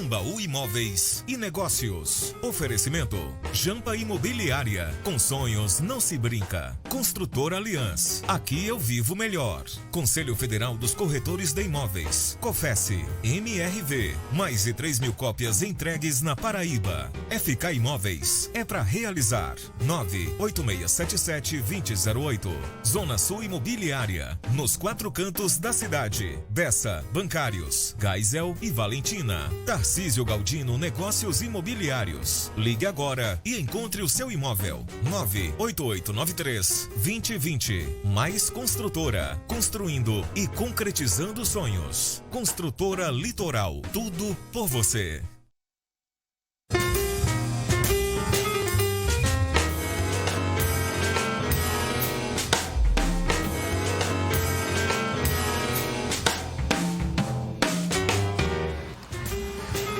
Tambaú Imóveis e Negócios. Oferecimento Jampa Imobiliária. Com sonhos não se brinca. Construtora Aliança. Aqui eu vivo melhor. Conselho Federal dos Corretores de Imóveis. Cofesse. MRV. Mais de 3.000 cópias entregues na Paraíba. FK Imóveis. É para realizar. 98677-2008. Zona Sul Imobiliária. Nos 4 cantos da cidade. Bessa, Bancários, Geisel e Valentina. Tarcísio Galdino Negócios Imobiliários. Ligue agora e encontre o seu imóvel. 98893-2020. Mais Construtora. Construindo e concretizando sonhos. Construtora Litoral. Tudo por você.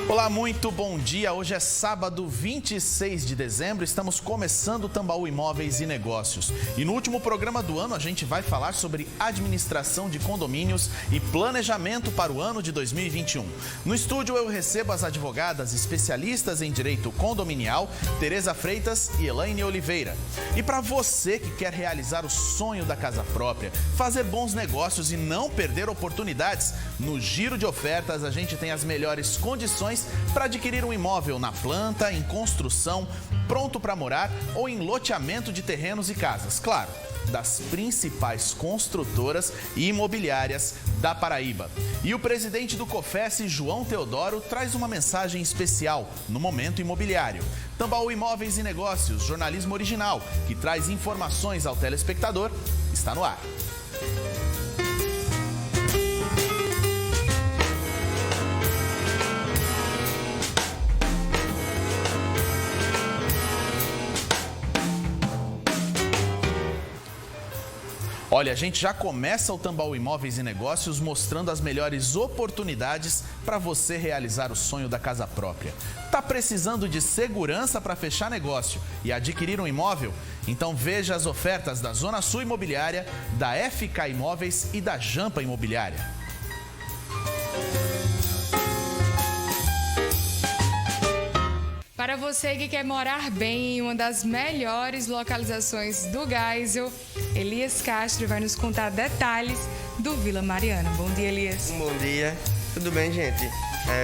Olá, muito bom dia. Hoje é sábado, 26 de dezembro. Estamos começando o Tambaú Imóveis e Negócios. E no último programa do ano, a gente vai falar sobre administração de condomínios e planejamento para o ano de 2021. No estúdio, eu recebo as advogadas especialistas em direito condominial, Tereza Freitas e Elaine Oliveira. E para você que quer realizar o sonho da casa própria, fazer bons negócios e não perder oportunidades, no Giro de Ofertas a gente tem as melhores condições para adquirir um imóvel na planta, em construção, pronto para morar ou em loteamento de terrenos e casas. Claro, das principais construtoras e imobiliárias da Paraíba. E o presidente do Cofesse, João Teodoro, traz uma mensagem especial no Momento Imobiliário. Tambaú Imóveis e Negócios, jornalismo original, que traz informações ao telespectador, está no ar. Olha, a gente já começa o Tambaú Imóveis e Negócios mostrando as melhores oportunidades para você realizar o sonho da casa própria. Tá precisando de segurança para fechar negócio e adquirir um imóvel? Então veja as ofertas da Zona Sul Imobiliária, da FK Imóveis e da Jampa Imobiliária. Para você que quer morar bem em uma das melhores localizações do Geisel, Elias Castro vai nos contar detalhes do Vila Mariana. Bom dia, Elias. Bom dia, tudo bem, gente?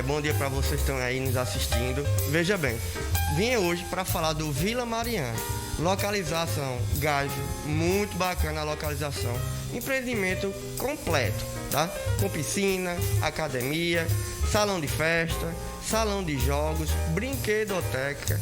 Bom dia para vocês que estão aí nos assistindo. Veja bem, vim hoje para falar do Vila Mariana. Localização Geisel, muito bacana a localização. Empreendimento completo, tá? Com piscina, academia, salão de festa, salão de jogos, brinquedoteca,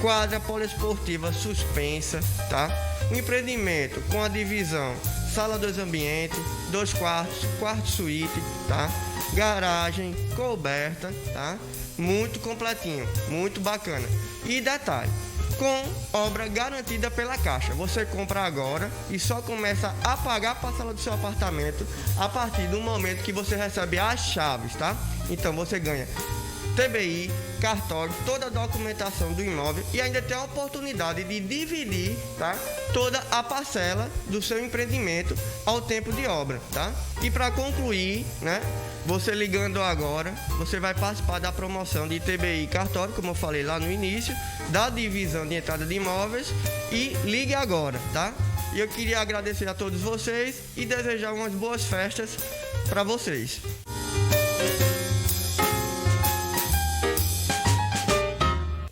quadra poliesportiva suspensa, tá? Um empreendimento com a divisão sala 2 ambientes, 2 quartos, quarto suíte, tá? Garagem coberta, tá? Muito completinho, muito bacana. E detalhe, com obra garantida pela Caixa. Você compra agora e só começa a pagar a parcela do seu apartamento a partir do momento que você recebe as chaves, tá? Então você ganha TBI, cartório, toda a documentação do imóvel e ainda tem a oportunidade de dividir, tá, toda a parcela do seu empreendimento ao tempo de obra, tá? E para concluir, né, você ligando agora, você vai participar da promoção de TBI e cartório, como eu falei lá no início, da divisão de entrada de imóveis e ligue agora, tá? E eu queria agradecer a todos vocês e desejar umas boas festas para vocês.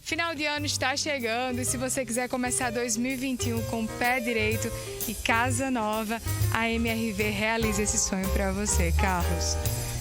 Final de ano está chegando e se você quiser começar 2021 com o pé direito e casa nova, a MRV realiza esse sonho para você, Carlos.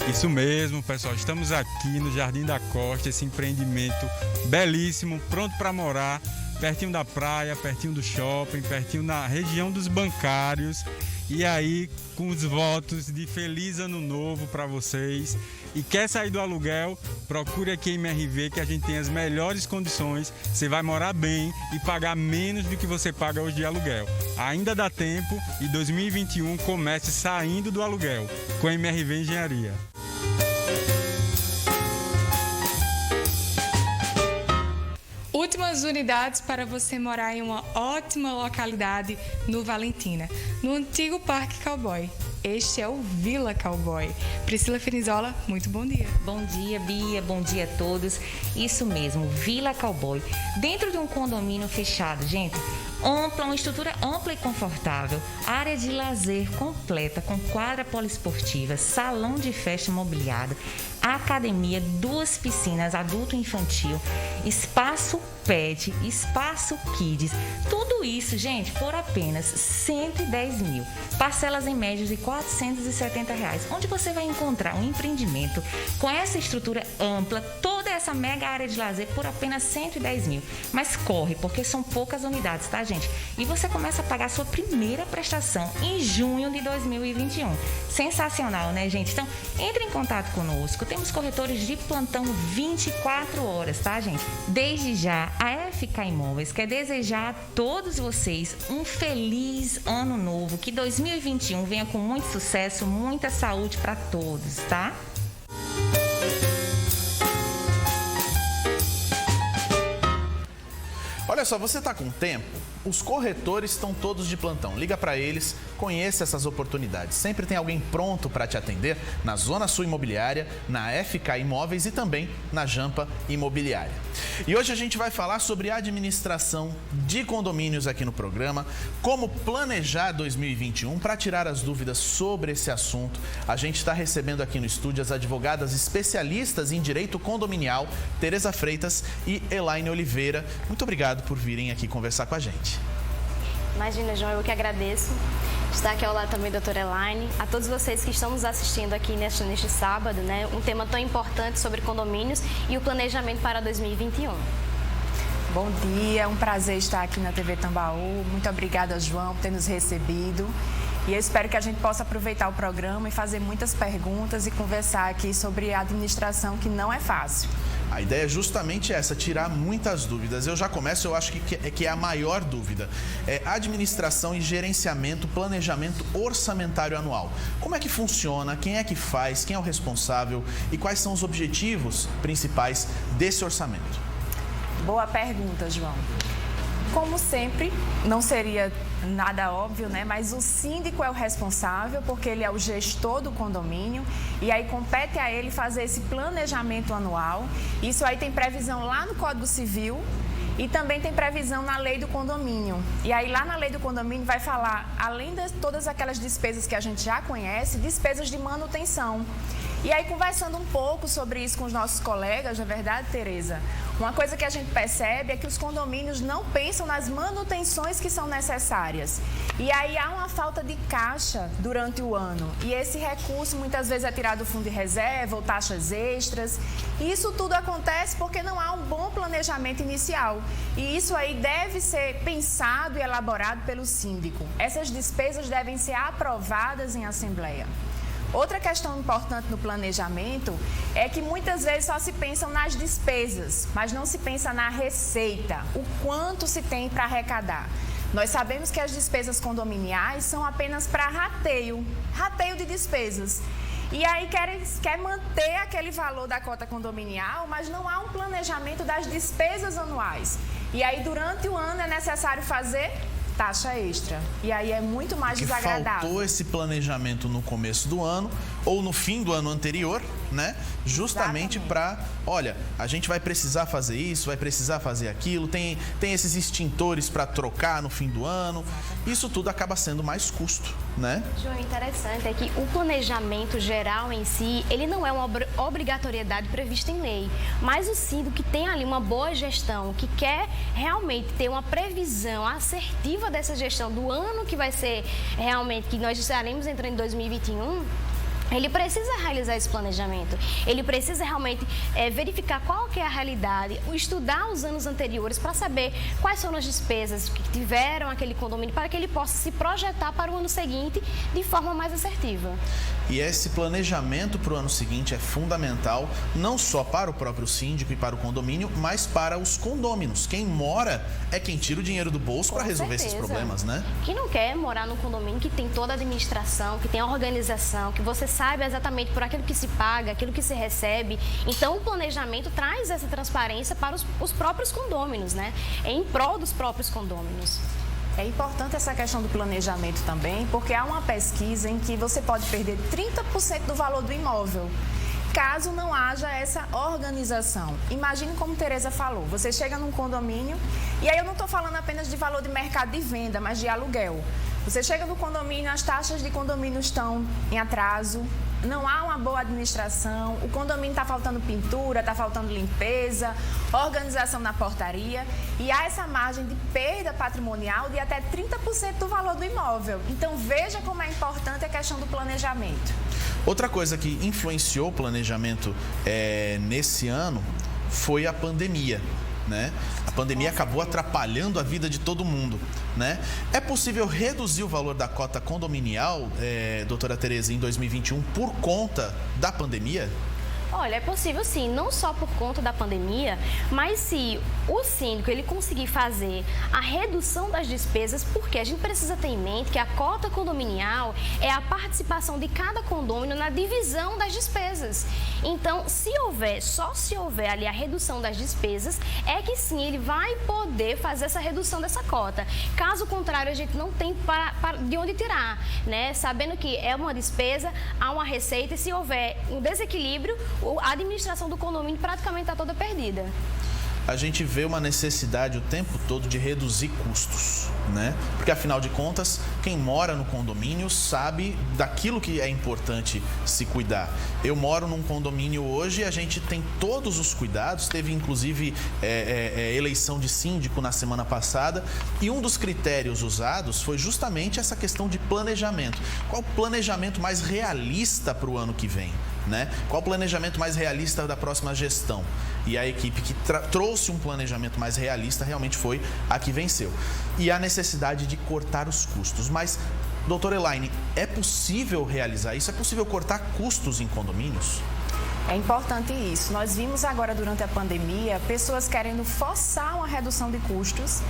Isso mesmo, pessoal. Estamos aqui no Jardim da Costa, esse empreendimento belíssimo, pronto para morar, pertinho da praia, pertinho do shopping, pertinho na região dos bancários. E aí, com os votos de Feliz Ano Novo para vocês. E quer sair do aluguel? Procure aqui em MRV que a gente tem as melhores condições. Você vai morar bem e pagar menos do que você paga hoje de aluguel. Ainda dá tempo e 2021 comece saindo do aluguel com a MRV Engenharia. Últimas unidades para você morar em uma ótima localidade no Valentina, no antigo Parque Cowboy. este é o Vila Cowboy. Priscila Finizola, muito bom dia. Bom dia, Bia, bom dia a todos. Isso mesmo, Vila Cowboy. Dentro de um condomínio fechado, gente, uma estrutura ampla e confortável, área de lazer completa com quadra poliesportiva, salão de festa mobiliado, academia, 2 piscinas adulto e infantil, espaço pet, espaço kids, tudo isso, gente, por apenas 110 mil, parcelas em média de R$ 470, onde você vai encontrar um empreendimento com essa estrutura ampla, toda essa mega área de lazer por apenas 110 mil, mas corre, porque são poucas unidades, tá, gente? E você começa a pagar a sua primeira prestação em junho de 2021. Sensacional, né, gente? Então, entre em contato conosco. Temos corretores de plantão 24 horas, tá, gente? Desde já, a FK Imóveis quer desejar a todos vocês um feliz ano novo. Que 2021 venha com muito sucesso, muita saúde para todos, tá? Olha só, você está com tempo? Os corretores estão todos de plantão. Liga para eles, conheça essas oportunidades. Sempre tem alguém pronto para te atender na Zona Sul Imobiliária, na FK Imóveis e também na Jampa Imobiliária. E hoje a gente vai falar sobre administração de condomínios aqui no programa, como planejar 2021. Para tirar as dúvidas sobre esse assunto, a gente está recebendo aqui no estúdio as advogadas especialistas em direito condominial, Tereza Freitas e Elaine Oliveira. Muito obrigado por virem aqui conversar com a gente. Imagina, João, eu que agradeço. Está aqui ao lado também a doutora Elaine, a todos vocês que estão nos assistindo aqui neste sábado, né? Um tema tão importante sobre condomínios e o planejamento para 2021. Bom dia, é um prazer estar aqui na TV Tambaú. Muito obrigada, João, por ter nos recebido. E eu espero que a gente possa aproveitar o programa e fazer muitas perguntas e conversar aqui sobre a administração, que não é fácil. A ideia é justamente essa, tirar muitas dúvidas. Eu já começo, eu acho que é a maior dúvida. É administração e gerenciamento, planejamento orçamentário anual. Como é que funciona? Quem é que faz? Quem é o responsável? E quais são os objetivos principais desse orçamento? Boa pergunta, João. Como sempre, não seria nada óbvio, né? Mas o síndico é o responsável, porque ele é o gestor do condomínio e aí compete a ele fazer esse planejamento anual. Isso aí tem previsão lá no Código Civil e também tem previsão na lei do condomínio. E aí lá na lei do condomínio vai falar, além de todas aquelas despesas que a gente já conhece, despesas de manutenção. E aí, conversando um pouco sobre isso com os nossos colegas, não é verdade, Tereza? Uma coisa que a gente percebe é que os condomínios não pensam nas manutenções que são necessárias. E aí há uma falta de caixa durante o ano. E esse recurso muitas vezes é tirado do fundo de reserva ou taxas extras. E isso tudo acontece porque não há um bom planejamento inicial. E isso aí deve ser pensado e elaborado pelo síndico. Essas despesas devem ser aprovadas em assembleia. Outra questão importante no planejamento é que muitas vezes só se pensam nas despesas, mas não se pensa na receita, o quanto se tem para arrecadar. Nós sabemos que as despesas condominiais são apenas para rateio de despesas. E aí quer manter aquele valor da cota condominial, mas não há um planejamento das despesas anuais. E aí durante o ano é necessário fazer taxa extra. E aí é muito mais desagradável. Faltou esse planejamento no começo do ano ou no fim do ano anterior, né? Justamente para, olha, a gente vai precisar fazer isso, vai precisar fazer aquilo, tem esses extintores para trocar no fim do ano. Isso tudo acaba sendo mais custo, né? João, interessante é que o planejamento geral em si, ele não é uma obrigatoriedade prevista em lei, mas o síndico que tem ali uma boa gestão, que quer realmente ter uma previsão assertiva dessa gestão do ano que vai ser realmente, que nós estaremos entrando em 2021, ele precisa realizar esse planejamento, ele precisa realmente verificar qual que é a realidade, estudar os anos anteriores para saber quais são as despesas que tiveram aquele condomínio, para que ele possa se projetar para o ano seguinte de forma mais assertiva. E esse planejamento para o ano seguinte é fundamental, não só para o próprio síndico e para o condomínio, mas para os condôminos. Quem mora é quem tira o dinheiro do bolso para resolver esses problemas, né? Quem não quer morar num condomínio que tem toda a administração, que tem a organização, que você sabe exatamente por aquilo que se paga, aquilo que se recebe. Então, o planejamento traz essa transparência para os próprios condôminos, né? Em prol dos próprios condôminos. É importante essa questão do planejamento também, porque há uma pesquisa em que você pode perder 30% do valor do imóvel, caso não haja essa organização. Imagine como Tereza falou, você chega num condomínio, e aí eu não estou falando apenas de valor de mercado de venda, mas de aluguel. Você chega no condomínio, as taxas de condomínio estão em atraso, não há uma boa administração, o condomínio está faltando pintura, está faltando limpeza, organização na portaria, e há essa margem de perda patrimonial de até 30% do valor do imóvel. Então veja como é importante a questão do planejamento. Outra coisa que influenciou o planejamento nesse ano foi a pandemia, né? A pandemia acabou atrapalhando a vida de todo mundo, né? É possível reduzir o valor da cota condominial, doutora Tereza, em 2021 por conta da pandemia? Olha, é possível sim, não só por conta da pandemia, mas se o síndico ele conseguir fazer a redução das despesas, porque a gente precisa ter em mente que a cota condominial é a participação de cada condômino na divisão das despesas. Então, só se houver ali a redução das despesas, é que sim, ele vai poder fazer essa redução dessa cota. Caso contrário, a gente não tem de onde tirar, né? Sabendo que é uma despesa, há uma receita, e se houver um desequilíbrio, a administração do condomínio praticamente está toda perdida. A gente vê uma necessidade o tempo todo de reduzir custos, né? Porque, afinal de contas, quem mora no condomínio sabe daquilo que é importante se cuidar. Eu moro num condomínio hoje e a gente tem todos os cuidados, teve inclusive eleição de síndico na semana passada, e um dos critérios usados foi justamente essa questão de planejamento. Qual o planejamento mais realista para o ano que vem, né? Qual o planejamento mais realista da próxima gestão? E a equipe que trouxe um planejamento mais realista realmente foi a que venceu. E a necessidade de cortar os custos. Mas, doutora Elaine, é possível realizar isso? É possível cortar custos em condomínios? É importante isso. Nós vimos agora, durante a pandemia, pessoas querendo forçar uma redução de custos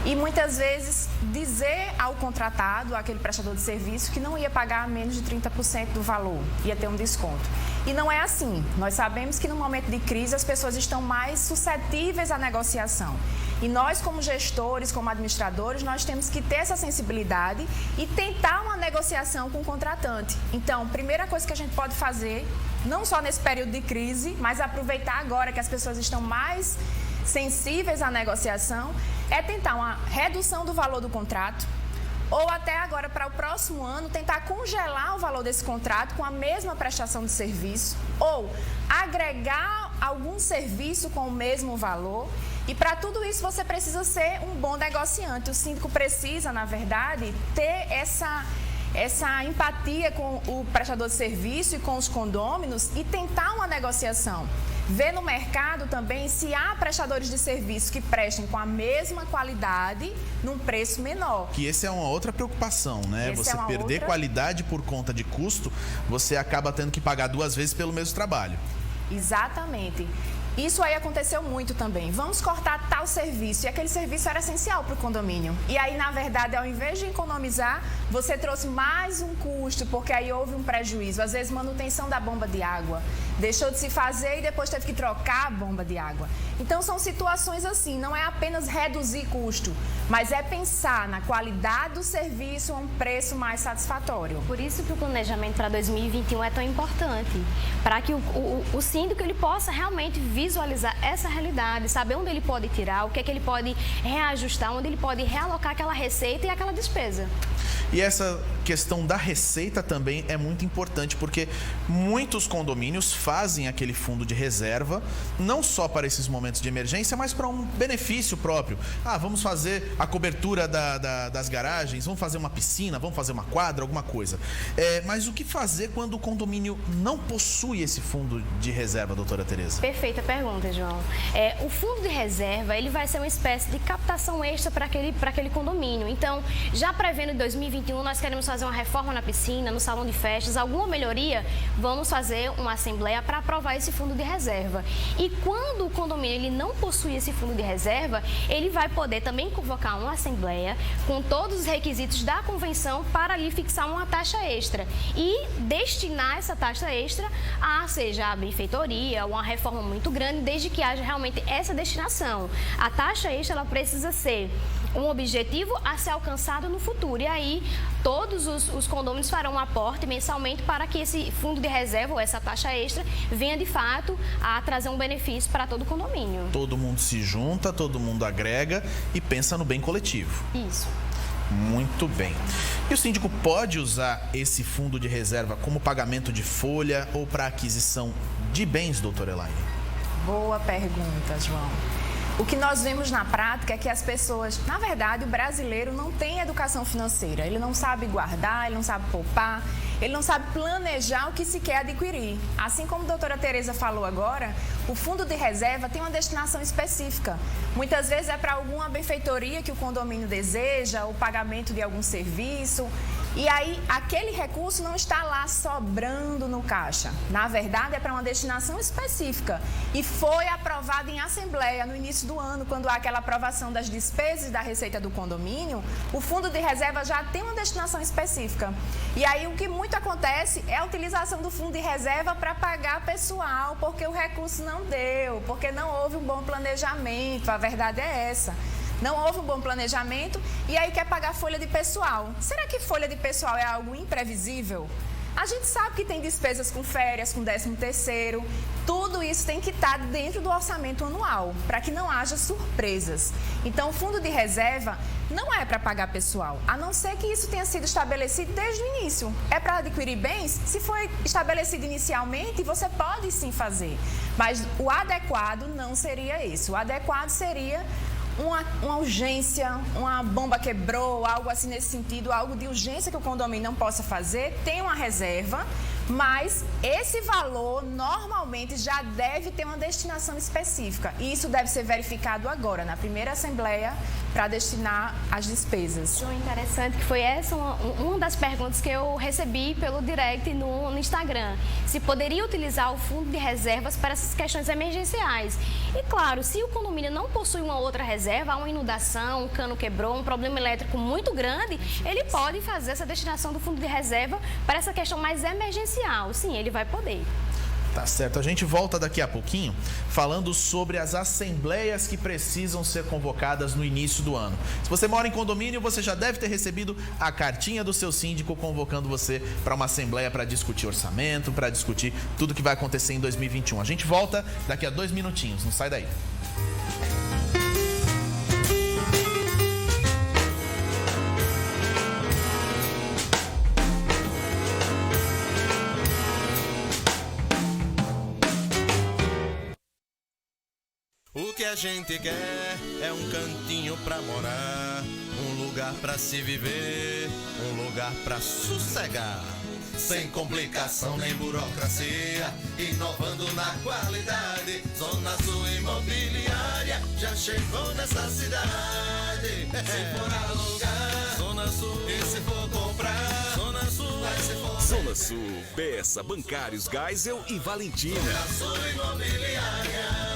e muitas vezes dizer ao contratado, aquele prestador de serviço, que não ia pagar menos de 30% do valor, ia ter um desconto. E não é assim. Nós sabemos que no momento de crise as pessoas estão mais suscetíveis à negociação. E nós, como gestores, como administradores, nós temos que ter essa sensibilidade e tentar uma negociação com o contratante. Então, primeira coisa que a gente pode fazer, não só nesse período de crise, mas aproveitar agora que as pessoas estão mais sensíveis à negociação, é tentar uma redução do valor do contrato, ou até agora, para o próximo ano, tentar congelar o valor desse contrato com a mesma prestação de serviço, ou agregar algum serviço com o mesmo valor. E para tudo isso você precisa ser um bom negociante. O síndico precisa, na verdade, ter essa empatia com o prestador de serviço e com os condôminos e tentar uma negociação. Ver no mercado também se há prestadores de serviço que prestem com a mesma qualidade num preço menor. Que essa é uma outra preocupação, né? Você perder qualidade por conta de custo, você acaba tendo que pagar 2 vezes pelo mesmo trabalho. Exatamente. Isso aí aconteceu muito também. Vamos cortar tal serviço. E aquele serviço era essencial para o condomínio. E aí, na verdade, ao invés de economizar, você trouxe mais um custo, porque aí houve um prejuízo. Às vezes, manutenção da bomba de água. Deixou de se fazer e depois teve que trocar a bomba de água. Então, são situações assim. Não é apenas reduzir custo, mas é pensar na qualidade do serviço a um preço mais satisfatório. Por isso que o planejamento para 2021 é tão importante. Para que o síndico ele possa realmente visualizar essa realidade, saber onde ele pode tirar, o que é que ele pode reajustar, onde ele pode realocar aquela receita e aquela despesa. E essa questão da receita também é muito importante, porque muitos condomínios fazem aquele fundo de reserva, não só para esses momentos de emergência, mas para um benefício próprio. Vamos fazer a cobertura das garagens, vamos fazer uma piscina, vamos fazer uma quadra, alguma coisa. Mas o que fazer quando o condomínio não possui esse fundo de reserva, doutora Tereza? Perfeita pergunta, João. O fundo de reserva, ele vai ser uma espécie de captação extra para aquele condomínio. Então, já prevendo em 2021, nós queremos fazer uma reforma na piscina, no salão de festas, alguma melhoria, vamos fazer uma assembleia assembleia para aprovar esse fundo de reserva. E quando o condomínio ele não possui esse fundo de reserva, ele vai poder também convocar uma assembleia com todos os requisitos da convenção para ali fixar uma taxa extra e destinar essa taxa extra a, seja a benfeitoria, uma reforma muito grande, desde que haja realmente essa destinação. A taxa extra ela precisa ser um objetivo a ser alcançado no futuro. E aí, todos os condôminos farão um aporte mensalmente para que esse fundo de reserva ou essa taxa extra venha, de fato, a trazer um benefício para todo o condomínio. Todo mundo se junta, todo mundo agrega e pensa no bem coletivo. Isso. Muito bem. E o síndico pode usar esse fundo de reserva como pagamento de folha ou para aquisição de bens, doutora Elaine? Boa pergunta, João. O que nós vemos na prática é que as pessoas, na verdade, o brasileiro não tem educação financeira. Ele não sabe guardar, ele não sabe poupar, ele não sabe planejar o que se quer adquirir. Assim como a doutora Tereza falou agora, o fundo de reserva tem uma destinação específica. Muitas vezes é para alguma benfeitoria que o condomínio deseja, o pagamento de algum serviço. E aí, aquele recurso não está lá sobrando no caixa. Na verdade, é para uma destinação específica. E foi aprovado em assembleia no início do ano, quando há aquela aprovação das despesas da receita do condomínio, o fundo de reserva já tem uma destinação específica. E aí, o que muito acontece é a utilização do fundo de reserva para pagar pessoal, porque o recurso não deu, porque não houve um bom planejamento. A verdade é essa. Não houve um bom planejamento e aí quer pagar folha de pessoal. Será que folha de pessoal é algo imprevisível? A gente sabe que tem despesas com férias, com 13º, tudo isso tem que estar dentro do orçamento anual, para que não haja surpresas. Então, o fundo de reserva não é para pagar pessoal, a não ser que isso tenha sido estabelecido desde o início. É para adquirir bens? Se foi estabelecido inicialmente, você pode sim fazer, mas o adequado não seria esse. O adequado seria uma urgência, uma bomba quebrou, algo assim nesse sentido, algo de urgência que o condomínio não possa fazer, tem uma reserva, mas esse valor normalmente já deve ter uma destinação específica. E isso deve ser verificado agora, na primeira assembleia, para destinar as despesas. João, interessante que foi essa uma das perguntas que eu recebi pelo direct no Instagram. Se poderia utilizar o fundo de reservas para essas questões emergenciais. E claro, se o condomínio não possui uma outra reserva, há uma inundação, um cano quebrou, um problema elétrico muito grande, ele pode fazer essa destinação do fundo de reserva para essa questão mais emergencial. Sim, ele vai poder. Tá certo, a gente volta daqui a pouquinho falando sobre as assembleias que precisam ser convocadas no início do ano. Se você mora em condomínio, você já deve ter recebido a cartinha do seu síndico convocando você para uma assembleia para discutir orçamento, para discutir tudo que vai acontecer em 2021. A gente volta daqui a 2 minutinhos, não sai daí. O que a gente quer é um cantinho pra morar, um lugar pra se viver, um lugar pra sossegar. Sem complicação nem burocracia, inovando na qualidade. Zona Sul Imobiliária já chegou nessa cidade. Se for alugar, Zona Sul, e se for comprar, Zona Sul, se for... Zona Sul, Bessa, Bancários, Geisel e Valentina. Zona Sul Imobiliária.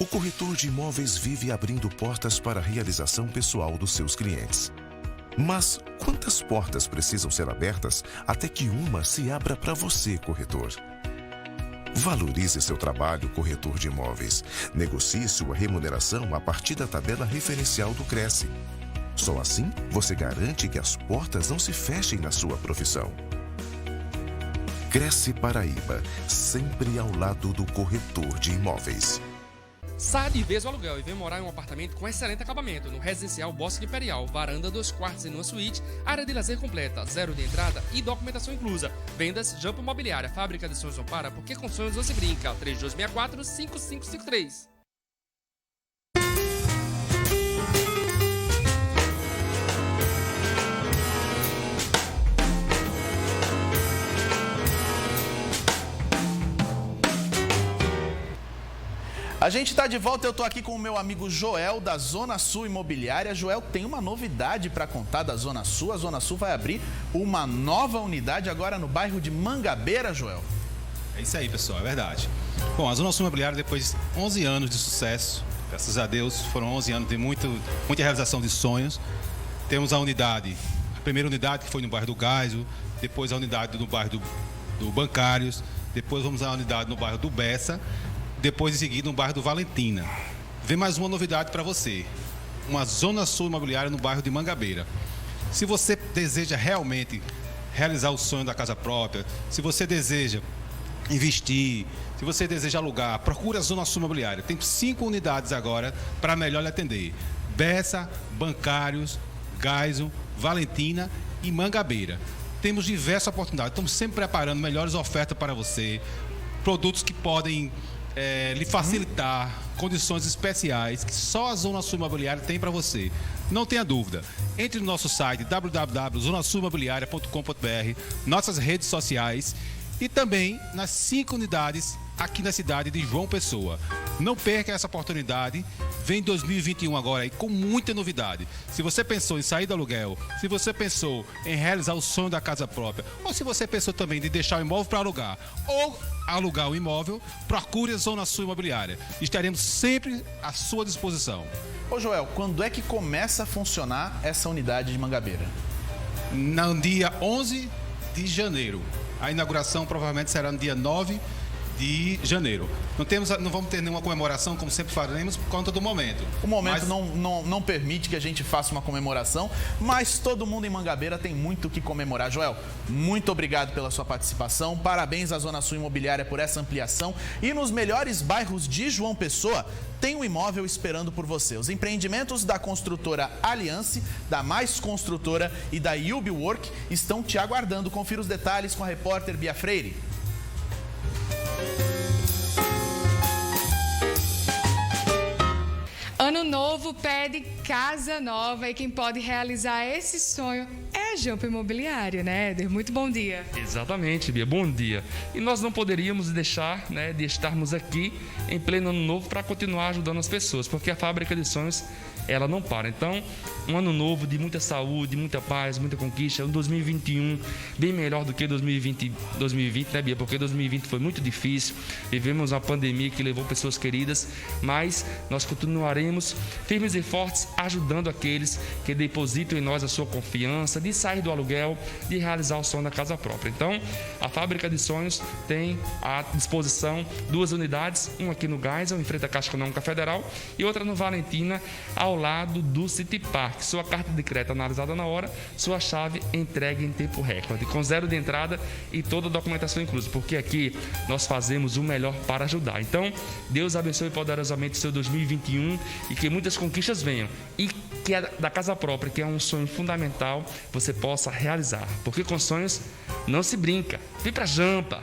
O corretor de imóveis vive abrindo portas para a realização pessoal dos seus clientes. Mas quantas portas precisam ser abertas até que uma se abra para você, corretor? Valorize seu trabalho, corretor de imóveis. Negocie sua remuneração a partir da tabela referencial do Cresce. Só assim você garante que as portas não se fechem na sua profissão. Cresce Paraíba, sempre ao lado do corretor de imóveis. Saia de vez o aluguel e venha morar em um apartamento com excelente acabamento no Residencial Bosque Imperial, varanda 2 quartos em uma suíte, área de lazer completa, 0 de entrada e documentação inclusa. Vendas Jampa Imobiliária, fábrica de sonhos Ampara, porque com sonhos não se brinca. 3264-5553. A gente está de volta, eu estou aqui com o meu amigo Joel, da Zona Sul Imobiliária. Joel, tem uma novidade para contar da Zona Sul. A Zona Sul vai abrir uma nova unidade agora no bairro de Mangabeira, Joel. É isso aí, pessoal, é verdade. Bom, a Zona Sul Imobiliária, depois de 11 anos de sucesso, graças a Deus, foram 11 anos de muita realização de sonhos. Temos a primeira unidade que foi no bairro do Geisel, depois a unidade no bairro do Bancários, depois vamos à unidade no bairro do Bessa, depois em seguida no bairro do Valentina. Vem mais uma novidade para você, uma Zona Sul Imobiliária no bairro de Mangabeira. Se você deseja realmente realizar o sonho da casa própria, se você deseja investir, se você deseja alugar, procure a Zona Sul Imobiliária. Tem 5 unidades agora para melhor lhe atender. Bessa, Bancários, Geisel, Valentina e Mangabeira. Temos diversas oportunidades, estamos sempre preparando melhores ofertas para você, produtos que podem lhe facilitar, condições especiais que só a Zona Sul Imobiliária tem para você. Não tenha dúvida. Entre no nosso site www.zonasulimobiliaria.com.br, nossas redes sociais e também nas 5 unidades aqui na cidade de João Pessoa. Não perca essa oportunidade. Vem 2021 agora aí com muita novidade. Se você pensou em sair do aluguel, se você pensou em realizar o sonho da casa própria, ou se você pensou também de deixar o imóvel para alugar, ou alugar o imóvel, procure a Zona Sul Imobiliária. Estaremos sempre à sua disposição. Ô Joel, quando é que começa a funcionar essa unidade de Mangabeira? No dia 11 de janeiro. A inauguração provavelmente será no dia 9 de janeiro. Não vamos ter nenhuma comemoração, como sempre faremos, por conta do momento. O momento não permite que a gente faça uma comemoração, mas todo mundo em Mangabeira tem muito o que comemorar. Joel, muito obrigado pela sua participação. Parabéns à Zona Sul Imobiliária por essa ampliação. E nos melhores bairros de João Pessoa, tem um imóvel esperando por você. Os empreendimentos da construtora Aliance, da Mais Construtora e da Yubi Work estão te aguardando. Confira os detalhes com a repórter Bia Freire. Ano novo pede casa nova e quem pode realizar esse sonho é a Jampa Imobiliária, né, Éder? Muito bom dia. Exatamente, Bia, bom dia. E nós não poderíamos deixar de estarmos aqui em pleno ano novo para continuar ajudando as pessoas, porque a Fábrica de Sonhos, ela não para. Então, um ano novo de muita saúde, muita paz, muita conquista, um 2021 bem melhor do que 2020, né, Bia? Porque 2020 foi muito difícil, vivemos uma pandemia que levou pessoas queridas, mas nós continuaremos firmes e fortes ajudando aqueles que depositam em nós a sua confiança, de sair do aluguel, de realizar o sonho da casa própria. Então, a Fábrica de Sonhos tem à disposição 2 unidades, uma aqui no Geisel, em frente à Caixa Econômica Federal, e outra no Valentina, ao lado do City Park. Sua carta de crédito analisada na hora, sua chave entregue em tempo recorde, com 0 de entrada e toda a documentação inclusa, porque aqui nós fazemos o melhor para ajudar. Então, Deus abençoe poderosamente o seu 2021 e que muitas conquistas venham e que é da casa própria, que é um sonho fundamental, você possa realizar, porque com sonhos não se brinca. Vem pra Jampa!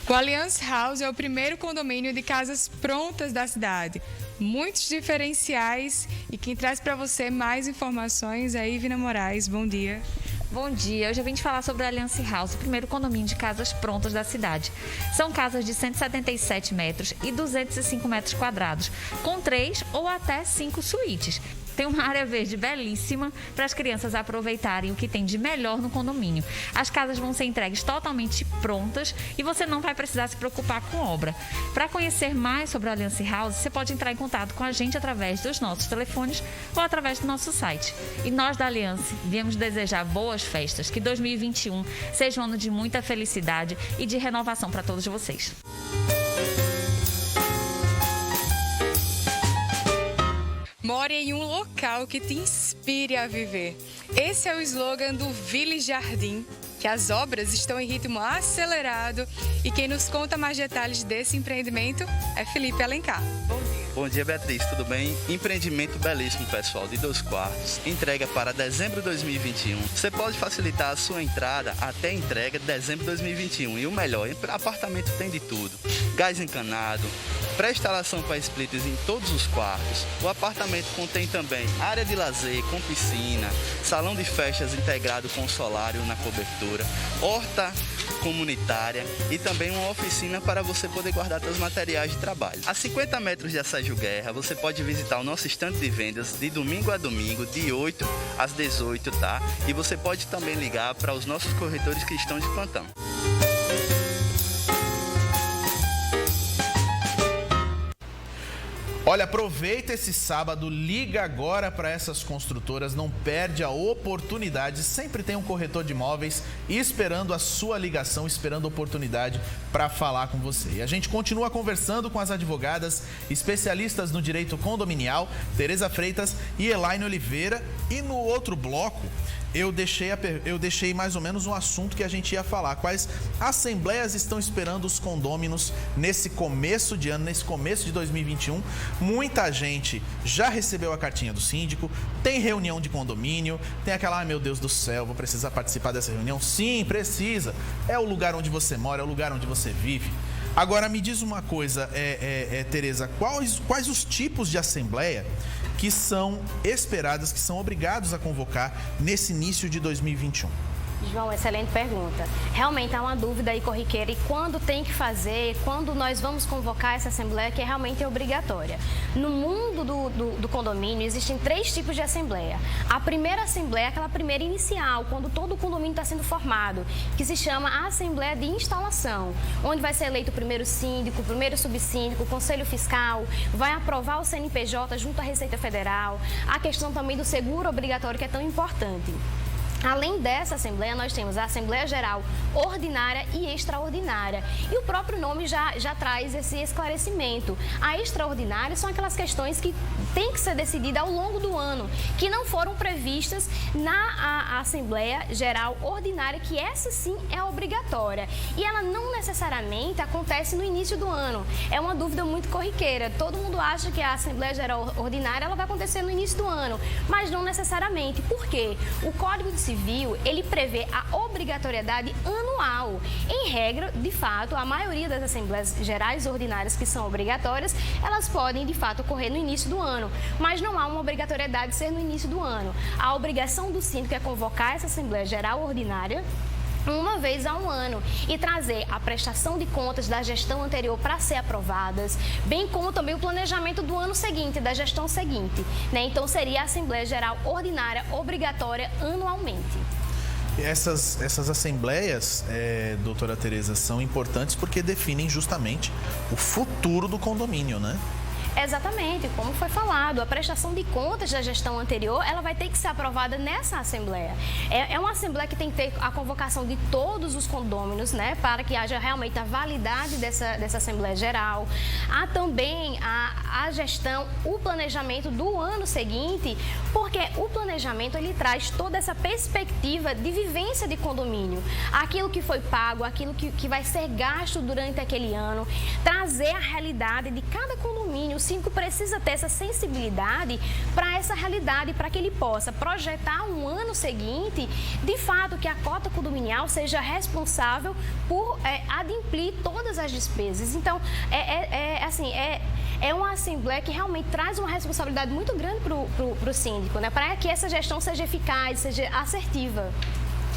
O Allianz House é o primeiro condomínio de casas prontas da cidade. Muitos diferenciais e quem traz para você mais informações é Ivina Moraes. Bom dia. Bom dia, hoje eu vim te falar sobre o Allianz House, o primeiro condomínio de casas prontas da cidade. São casas de 177 metros e 205 metros quadrados, com 3 ou até 5 suítes. Tem uma área verde belíssima para as crianças aproveitarem o que tem de melhor no condomínio. As casas vão ser entregues totalmente prontas e você não vai precisar se preocupar com obra. Para conhecer mais sobre o Allianz House, você pode entrar em contato com a gente através dos nossos telefones ou através do nosso site. E nós da Allianz viemos desejar boas festas, que 2021 seja um ano de muita felicidade e de renovação para todos vocês. More em um local que te inspire a viver. Esse é o slogan do Ville Jardim, que as obras estão em ritmo acelerado e quem nos conta mais detalhes desse empreendimento é Felipe Alencar. Bom dia. Bom dia, Beatriz, tudo bem? Empreendimento belíssimo, pessoal, de 2 quartos, entrega para dezembro de 2021. Você pode facilitar a sua entrada até a entrega de dezembro de 2021. E o melhor, apartamento tem de tudo. Gás encanado, pré-instalação para splitters em todos os quartos. O apartamento contém também área de lazer com piscina, salão de festas integrado com solário na cobertura, horta comunitária e também uma oficina para você poder guardar seus materiais de trabalho. A 50 metros de Sérgio Guerra, você pode visitar o nosso estande de vendas de domingo a domingo, de 8 às 18, tá? E você pode também ligar para os nossos corretores que estão de plantão. Olha, aproveita esse sábado, liga agora para essas construtoras, não perde a oportunidade. Sempre tem um corretor de imóveis esperando a sua ligação, esperando a oportunidade para falar com você. E a gente continua conversando com as advogadas especialistas no direito condominial, Tereza Freitas e Elaine Oliveira. E no outro bloco, eu deixei mais ou menos um assunto que a gente ia falar. Quais assembleias estão esperando os condôminos nesse começo de ano, nesse começo de 2021? Muita gente já recebeu a cartinha do síndico, tem reunião de condomínio, tem aquela, ai meu Deus do céu, vou precisar participar dessa reunião. Sim, precisa. É o lugar onde você mora, é o lugar onde você vive. Agora, me diz uma coisa, Tereza, quais os tipos de assembleia que são esperadas, que são obrigados a convocar nesse início de 2021? João, excelente pergunta. Realmente há uma dúvida aí corriqueira e quando tem que fazer, quando nós vamos convocar essa assembleia que realmente é obrigatória. No mundo do condomínio existem 3 tipos de assembleia. A primeira assembleia é aquela primeira inicial, quando todo o condomínio está sendo formado, que se chama a assembleia de instalação, onde vai ser eleito o primeiro síndico, o primeiro subsíndico, o conselho fiscal, vai aprovar o CNPJ junto à Receita Federal, a questão também do seguro obrigatório que é tão importante. Além dessa assembleia, nós temos a Assembleia Geral Ordinária e Extraordinária. E o próprio nome já traz esse esclarecimento. A extraordinária são aquelas questões que têm que ser decididas ao longo do ano, que não foram previstas na Assembleia Geral Ordinária, que essa sim é obrigatória. E ela não necessariamente acontece no início do ano. É uma dúvida muito corriqueira. Todo mundo acha que a Assembleia Geral Ordinária ela vai acontecer no início do ano, mas não necessariamente. Por quê? O Código de Civil, ele prevê a obrigatoriedade anual. Em regra, de fato, a maioria das Assembleias Gerais Ordinárias que são obrigatórias, elas podem, de fato, ocorrer no início do ano, mas não há uma obrigatoriedade de ser no início do ano. A obrigação do síndico é convocar essa Assembleia Geral Ordinária uma vez a um ano e trazer a prestação de contas da gestão anterior para ser aprovadas, bem como também o planejamento do ano seguinte, da gestão seguinte, né? Então seria a Assembleia Geral Ordinária obrigatória anualmente. Essas assembleias, doutora Tereza, são importantes porque definem justamente o futuro do condomínio, né? Exatamente, como foi falado, a prestação de contas da gestão anterior, ela vai ter que ser aprovada nessa Assembleia. É uma Assembleia que tem que ter a convocação de todos os condôminos, né, para que haja realmente a validade dessa Assembleia Geral. Há também a gestão, o planejamento do ano seguinte, porque o planejamento, ele traz toda essa perspectiva de vivência de condomínio. Aquilo que foi pago, aquilo que vai ser gasto durante aquele ano, trazer a realidade de cada condomínio. O síndico precisa ter essa sensibilidade para essa realidade, para que ele possa projetar um ano seguinte, de fato, que a cota condominial seja responsável por adimplir todas as despesas. Então, é uma assembleia que realmente traz uma responsabilidade muito grande para o síndico, né? Para que essa gestão seja eficaz, seja assertiva.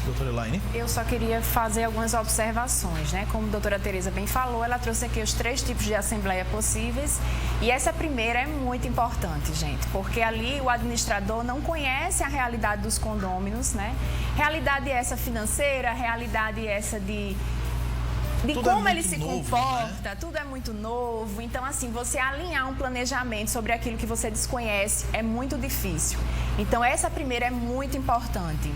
Doutora Elaine? Eu só queria fazer algumas observações, né? Como a doutora Tereza bem falou, ela trouxe aqui os 3 tipos de assembleia possíveis e essa primeira é muito importante, gente, porque ali o administrador não conhece a realidade dos condôminos, né? Realidade essa financeira, realidade essa de como ele se comporta, né? Tudo é muito novo. Então, assim, você alinhar um planejamento sobre aquilo que você desconhece é muito difícil. Então, essa primeira é muito importante.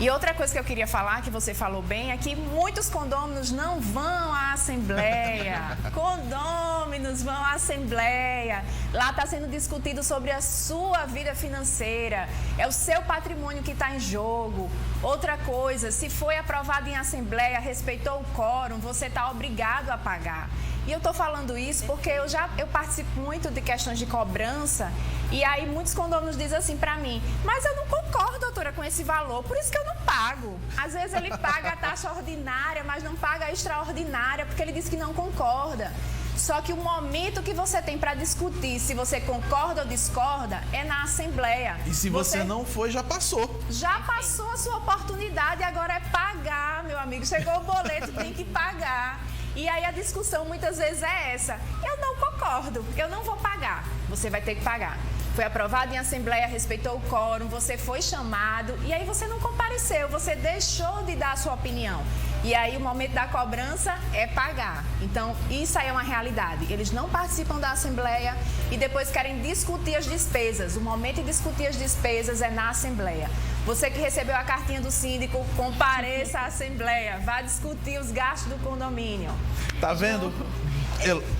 E outra coisa que eu queria falar, que você falou bem, é que muitos condôminos não vão à Assembleia. Condôminos vão à Assembleia. Lá está sendo discutido sobre a sua vida financeira. É o seu patrimônio que está em jogo. Outra coisa, se foi aprovado em Assembleia, respeitou o quórum, você está obrigado a pagar. E eu estou falando isso porque eu participo muito de questões de cobrança e aí muitos condôminos dizem assim para mim, mas eu não concordo, doutora, com esse valor, por isso que eu não pago. Às vezes ele paga a taxa ordinária, mas não paga a extraordinária porque ele diz que não concorda. Só que o momento que você tem para discutir se você concorda ou discorda é na Assembleia. E se você não foi, já passou. Já passou a sua oportunidade, agora é pagar, meu amigo. Chegou o boleto, tem que pagar. E aí a discussão muitas vezes é essa. Eu não concordo, eu não vou pagar. Você vai ter que pagar. Foi aprovado em Assembleia, respeitou o quórum, você foi chamado e aí você não compareceu, você deixou de dar a sua opinião. E aí o momento da cobrança é pagar. Então, isso aí é uma realidade. Eles não participam da Assembleia e depois querem discutir as despesas. O momento de discutir as despesas é na Assembleia. Você que recebeu a cartinha do síndico, compareça à Assembleia. Vá discutir os gastos do condomínio. Tá vendo?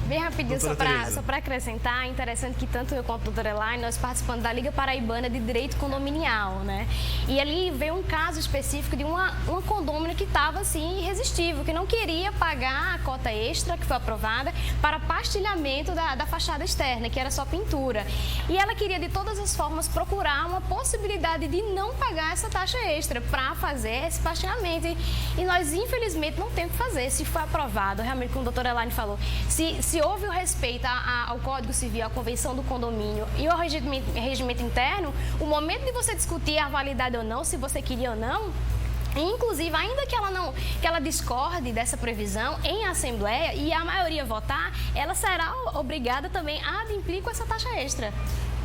Bem rapidinho, só para acrescentar, é interessante que tanto eu quanto a doutora Elaine, nós participamos da Liga Paraibana de Direito Condominial, né? E ali veio um caso específico de uma condômina que estava, assim, irresistível, que não queria pagar a cota extra que foi aprovada para pastilhamento da fachada externa, que era só pintura. E ela queria, de todas as formas, procurar uma possibilidade de não pagar essa taxa extra para fazer esse pastilhamento. E nós, infelizmente, não temos que fazer. Se foi aprovado, realmente, como a doutora Elaine falou, se houve o respeito ao Código Civil, à Convenção do Condomínio e ao regimento interno, o momento de você discutir a validade ou não, se você queria ou não, inclusive, ainda que ela discorde dessa previsão em Assembleia e a maioria votar, ela será obrigada também a adimplir com essa taxa extra.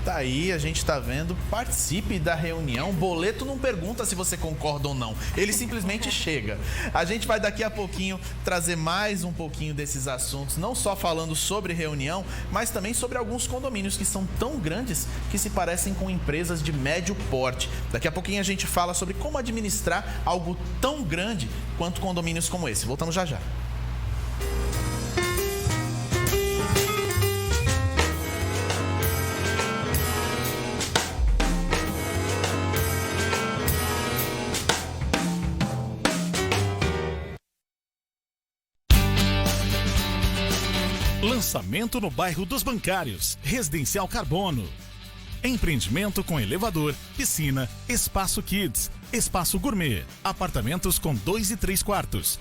Tá aí, a gente tá vendo, participe da reunião. O boleto não pergunta se você concorda ou não, ele simplesmente chega. A gente vai daqui a pouquinho trazer mais um pouquinho desses assuntos, não só falando sobre reunião, mas também sobre alguns condomínios que são tão grandes que se parecem com empresas de médio porte. Daqui a pouquinho a gente fala sobre como administrar algo tão grande quanto condomínios como esse. Voltamos já já. Lançamento no bairro dos Bancários, Residencial Carbono. Empreendimento com elevador, piscina, espaço kids, espaço gourmet, apartamentos com 2 e 3 quartos.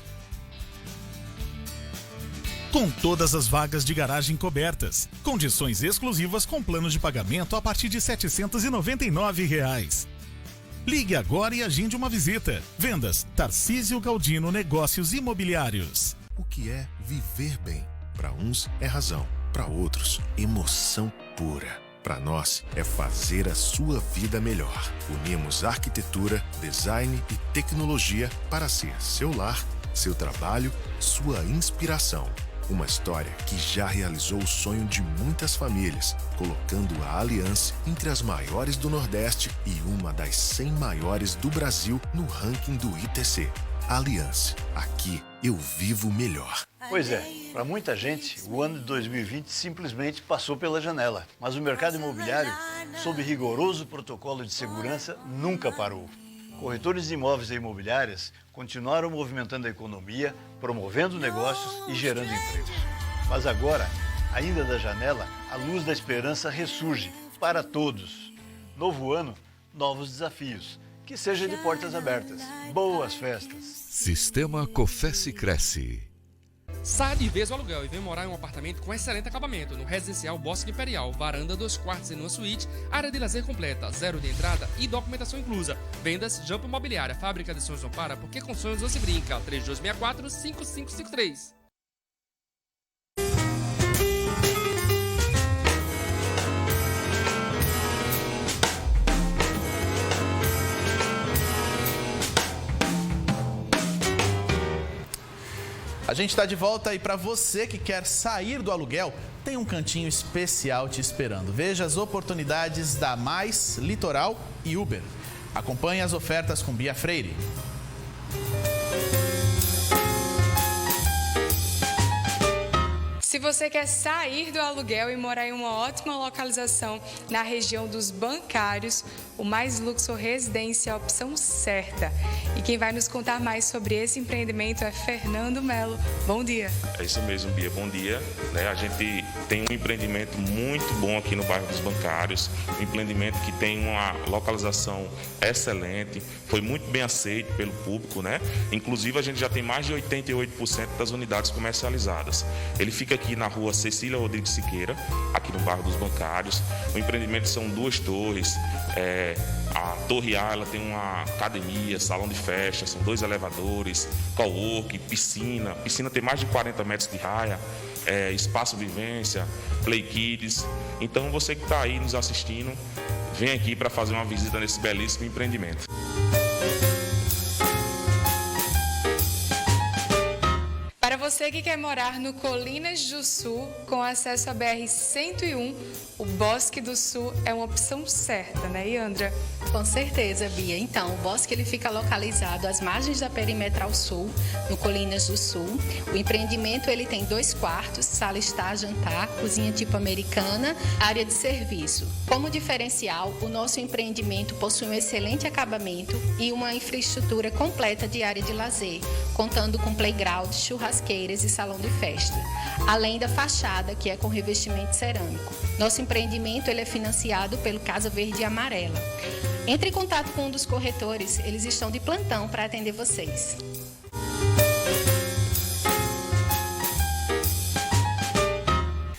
Com todas as vagas de garagem cobertas, condições exclusivas com plano de pagamento a partir de R$ 799. Ligue agora e agende uma visita. Vendas Tarcísio Galdino Negócios Imobiliários. O que é viver bem? Para uns é razão, para outros emoção pura. Para nós é fazer a sua vida melhor. Unimos arquitetura, design e tecnologia para ser seu lar, seu trabalho, sua inspiração. Uma história que já realizou o sonho de muitas famílias, colocando a Aliança entre as maiores do Nordeste e uma das 100 maiores do Brasil no ranking do ITC. Aliança, aqui eu vivo melhor. Pois é, para muita gente, o ano de 2020 simplesmente passou pela janela. Mas o mercado imobiliário, sob rigoroso protocolo de segurança, nunca parou. Corretores de imóveis e imobiliárias continuaram movimentando a economia, promovendo negócios e gerando empregos. Mas agora, ainda da janela, a luz da esperança ressurge para todos. Novo ano, novos desafios. Que seja de portas abertas. Boas festas. Sistema Cofesse Cresce. Saia de vez o aluguel e vem morar em um apartamento com excelente acabamento no Residencial Bosque Imperial, varanda 2 quartos em uma suíte, área de lazer completa, 0 de entrada e documentação inclusa. Vendas Jump Imobiliária, fábrica de sonhos não para, porque com sonhos não se brinca. 3264-5553. A gente está de volta e para você que quer sair do aluguel, tem um cantinho especial te esperando. Veja as oportunidades da Mais, Litoral e Uber. Acompanhe as ofertas com Bia Freire. Se você quer sair do aluguel e morar em uma ótima localização na região dos Bancários, o Mais Luxo Residência é a opção certa. E quem vai nos contar mais sobre esse empreendimento é Fernando Melo. Bom dia. É isso mesmo, Bia. Bom dia. A gente tem um empreendimento muito bom aqui no bairro dos Bancários, um empreendimento que tem uma localização excelente, foi muito bem aceito pelo público, Inclusive, a gente já tem mais de 88% das unidades comercializadas. Ele fica aqui na rua Cecília Rodrigues Siqueira, aqui no bairro dos Bancários. O empreendimento são 2 torres. A torre A ela tem uma academia, salão de festa, são 2 elevadores, cowork, piscina. Piscina tem mais de 40 metros de raia, espaço vivência, play kids. Então você que está aí nos assistindo, vem aqui para fazer uma visita nesse belíssimo empreendimento. Para você que quer morar no Colinas do Sul, com acesso à BR-101, o Bosque do Sul é uma opção certa, né, Iandra? Com certeza, Bia. Então, o Bosque ele fica localizado às margens da Perimetral Sul, no Colinas do Sul. O empreendimento ele tem 2 quartos, sala estar, jantar, cozinha tipo americana, área de serviço. Como diferencial, o nosso empreendimento possui um excelente acabamento e uma infraestrutura completa de área de lazer, contando com playground, churrasqueiras e salão de festa, além da fachada, que é com revestimento cerâmico. Nosso empreendimento ele é financiado pelo Casa Verde e Amarela. Entre em contato com um dos corretores, eles estão de plantão para atender vocês.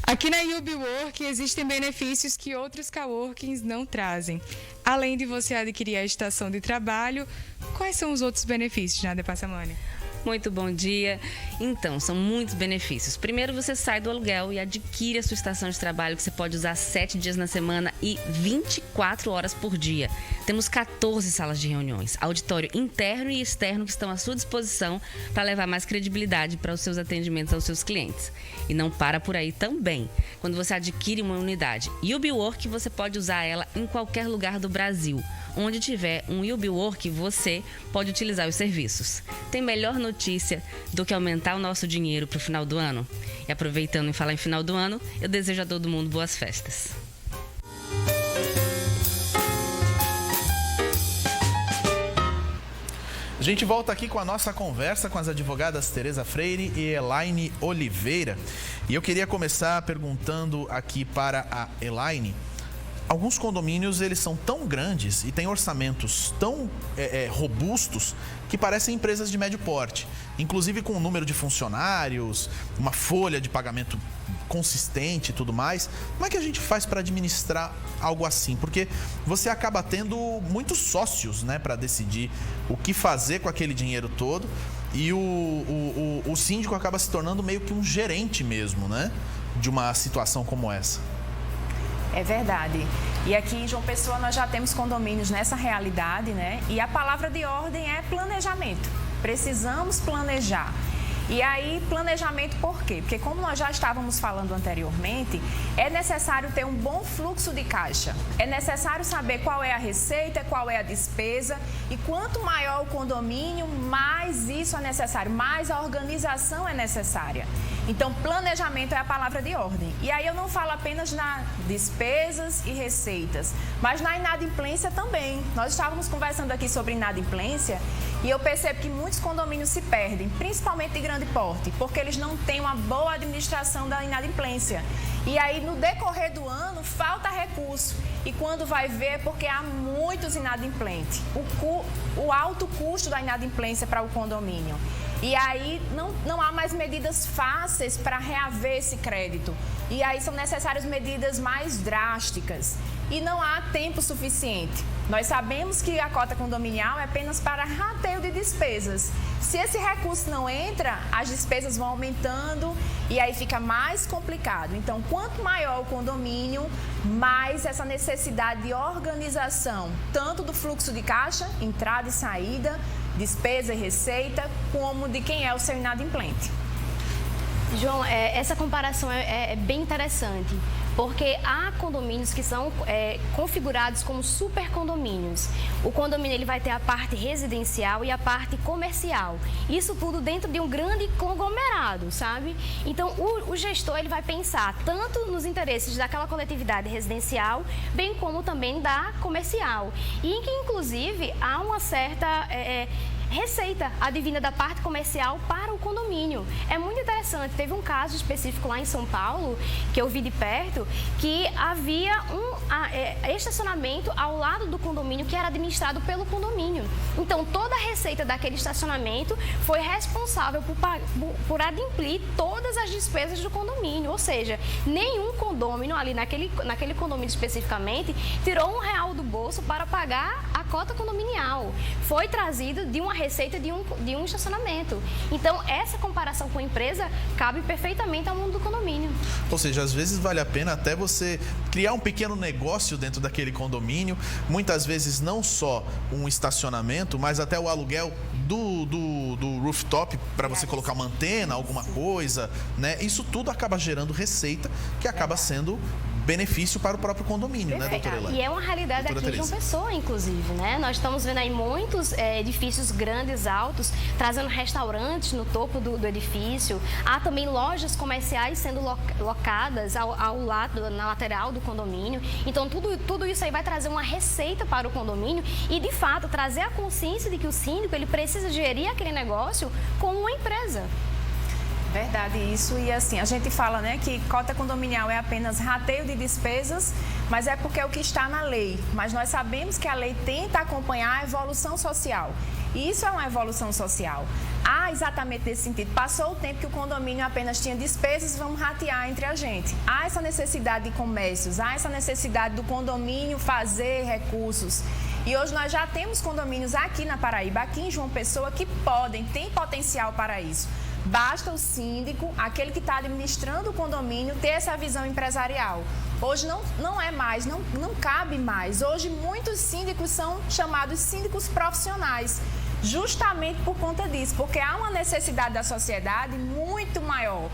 Aqui na UbiWork existem benefícios que outros coworkings não trazem. Além de você adquirir a estação de trabalho, quais são os outros benefícios, Nádia Passamani? Muito bom dia. Então, são muitos benefícios. Primeiro, você sai do aluguel e adquire a sua estação de trabalho, que você pode usar 7 dias na semana e 24 horas por dia. Temos 14 salas de reuniões, auditório interno e externo que estão à sua disposição para levar mais credibilidade para os seus atendimentos aos seus clientes. E não para por aí também. Quando você adquire uma unidade UbiWork, você pode usar ela em qualquer lugar do Brasil. Onde tiver um UbiWork, você pode utilizar os serviços. Tem melhor notícia do que aumentar o nosso dinheiro para o final do ano? E aproveitando em falar em final do ano, eu desejo a todo mundo boas festas. A gente volta aqui com a nossa conversa com as advogadas Tereza Freire e Elaine Oliveira. E eu queria começar perguntando aqui para a Elaine. Alguns condomínios, eles são tão grandes e têm orçamentos tão robustos que parecem empresas de médio porte. Inclusive com um número de funcionários, uma folha de pagamento consistente e tudo mais. Como é que a gente faz para administrar algo assim? Porque você acaba tendo muitos sócios, para decidir o que fazer com aquele dinheiro todo. E o síndico acaba se tornando meio que um gerente mesmo, de uma situação como essa. É verdade. E aqui em João Pessoa nós já temos condomínios nessa realidade, E a palavra de ordem é planejamento. Precisamos planejar. E aí, planejamento por quê? Porque como nós já estávamos falando anteriormente, é necessário ter um bom fluxo de caixa. É necessário saber qual é a receita, qual é a despesa. E quanto maior o condomínio, mais isso é necessário, mais a organização é necessária. Então, planejamento é a palavra de ordem. E aí eu não falo apenas na despesas e receitas, mas na inadimplência também. Nós estávamos conversando aqui sobre inadimplência e eu percebo que muitos condomínios se perdem, principalmente de grande porte, porque eles não têm uma boa administração da inadimplência. E aí, no decorrer do ano, falta recurso. E quando vai ver, é porque há muitos inadimplentes. O alto custo da inadimplência para o condomínio. E aí não há mais medidas fáceis para reaver esse crédito. E aí são necessárias medidas mais drásticas. E não há tempo suficiente. Nós sabemos que a cota condominial é apenas para rateio de despesas. Se esse recurso não entra, as despesas vão aumentando e aí fica mais complicado. Então, quanto maior o condomínio, mais essa necessidade de organização, tanto do fluxo de caixa, entrada e saída, despesa e receita, como de quem é o seu inadimplente. João, essa comparação é bem interessante, porque há condomínios que são configurados como super condomínios. O condomínio ele vai ter a parte residencial e a parte comercial. Isso tudo dentro de um grande conglomerado, sabe? Então, o gestor ele vai pensar tanto nos interesses daquela coletividade residencial, bem como também da comercial. E em que, inclusive, há uma certa receita advinda da parte comercial para o condomínio. É muito interessante. Teve um caso específico lá em São Paulo, que eu vi de perto, que havia um estacionamento ao lado do condomínio que era administrado pelo condomínio. Então, toda a receita daquele estacionamento foi responsável por adimplir todas as despesas do condomínio. Ou seja, nenhum condômino ali naquele condomínio especificamente tirou R$1 do bolso para pagar a cota condominial. Foi trazido de uma receita de um estacionamento. Então, essa comparação com a empresa cabe perfeitamente ao mundo do condomínio. Ou seja, às vezes vale a pena até você criar um pequeno negócio dentro daquele condomínio, muitas vezes não só um estacionamento, mas até o aluguel do rooftop para você colocar uma antena, alguma coisa, né? Isso tudo acaba gerando receita que acaba sendo benefício para o próprio condomínio, né, doutora Elaine? E é uma realidade aqui de João Pessoa, inclusive, né? Nós estamos vendo aí muitos edifícios grandes, altos, trazendo restaurantes no topo do edifício. Há também lojas comerciais sendo locadas ao lado, na lateral do condomínio. Então, tudo isso aí vai trazer uma receita para o condomínio e, de fato, trazer a consciência de que o síndico ele precisa gerir aquele negócio como uma empresa. Verdade, isso. E assim, a gente fala, né, que cota condominial é apenas rateio de despesas, mas é porque é o que está na lei. Mas nós sabemos que a lei tenta acompanhar a evolução social. E isso é uma evolução social. Há exatamente nesse sentido. Passou o tempo que o condomínio apenas tinha despesas, vamos ratear entre a gente. Há essa necessidade de comércios, há essa necessidade do condomínio fazer recursos. E hoje nós já temos condomínios aqui na Paraíba, aqui em João Pessoa, que têm potencial para isso. Basta o síndico, aquele que está administrando o condomínio, ter essa visão empresarial. Hoje não é mais, não cabe mais. Hoje muitos síndicos são chamados síndicos profissionais, justamente por conta disso, porque há uma necessidade da sociedade muito maior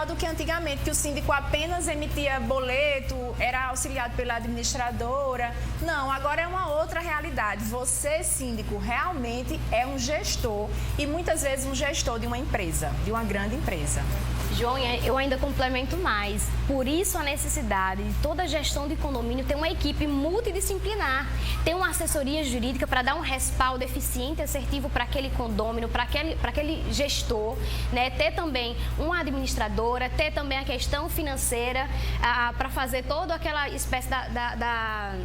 do que antigamente, que o síndico apenas emitia boleto, era auxiliado pela administradora. Não, agora é uma outra realidade. Você, síndico, realmente é um gestor e muitas vezes um gestor de uma empresa, de uma grande empresa. João, eu ainda complemento mais. Por isso a necessidade de toda a gestão de condomínio ter uma equipe multidisciplinar, ter uma assessoria jurídica para dar um respaldo eficiente e assertivo para aquele condômino, para aquele gestor, né? Ter também uma administradora, ter também a questão financeira para fazer toda aquela espécie da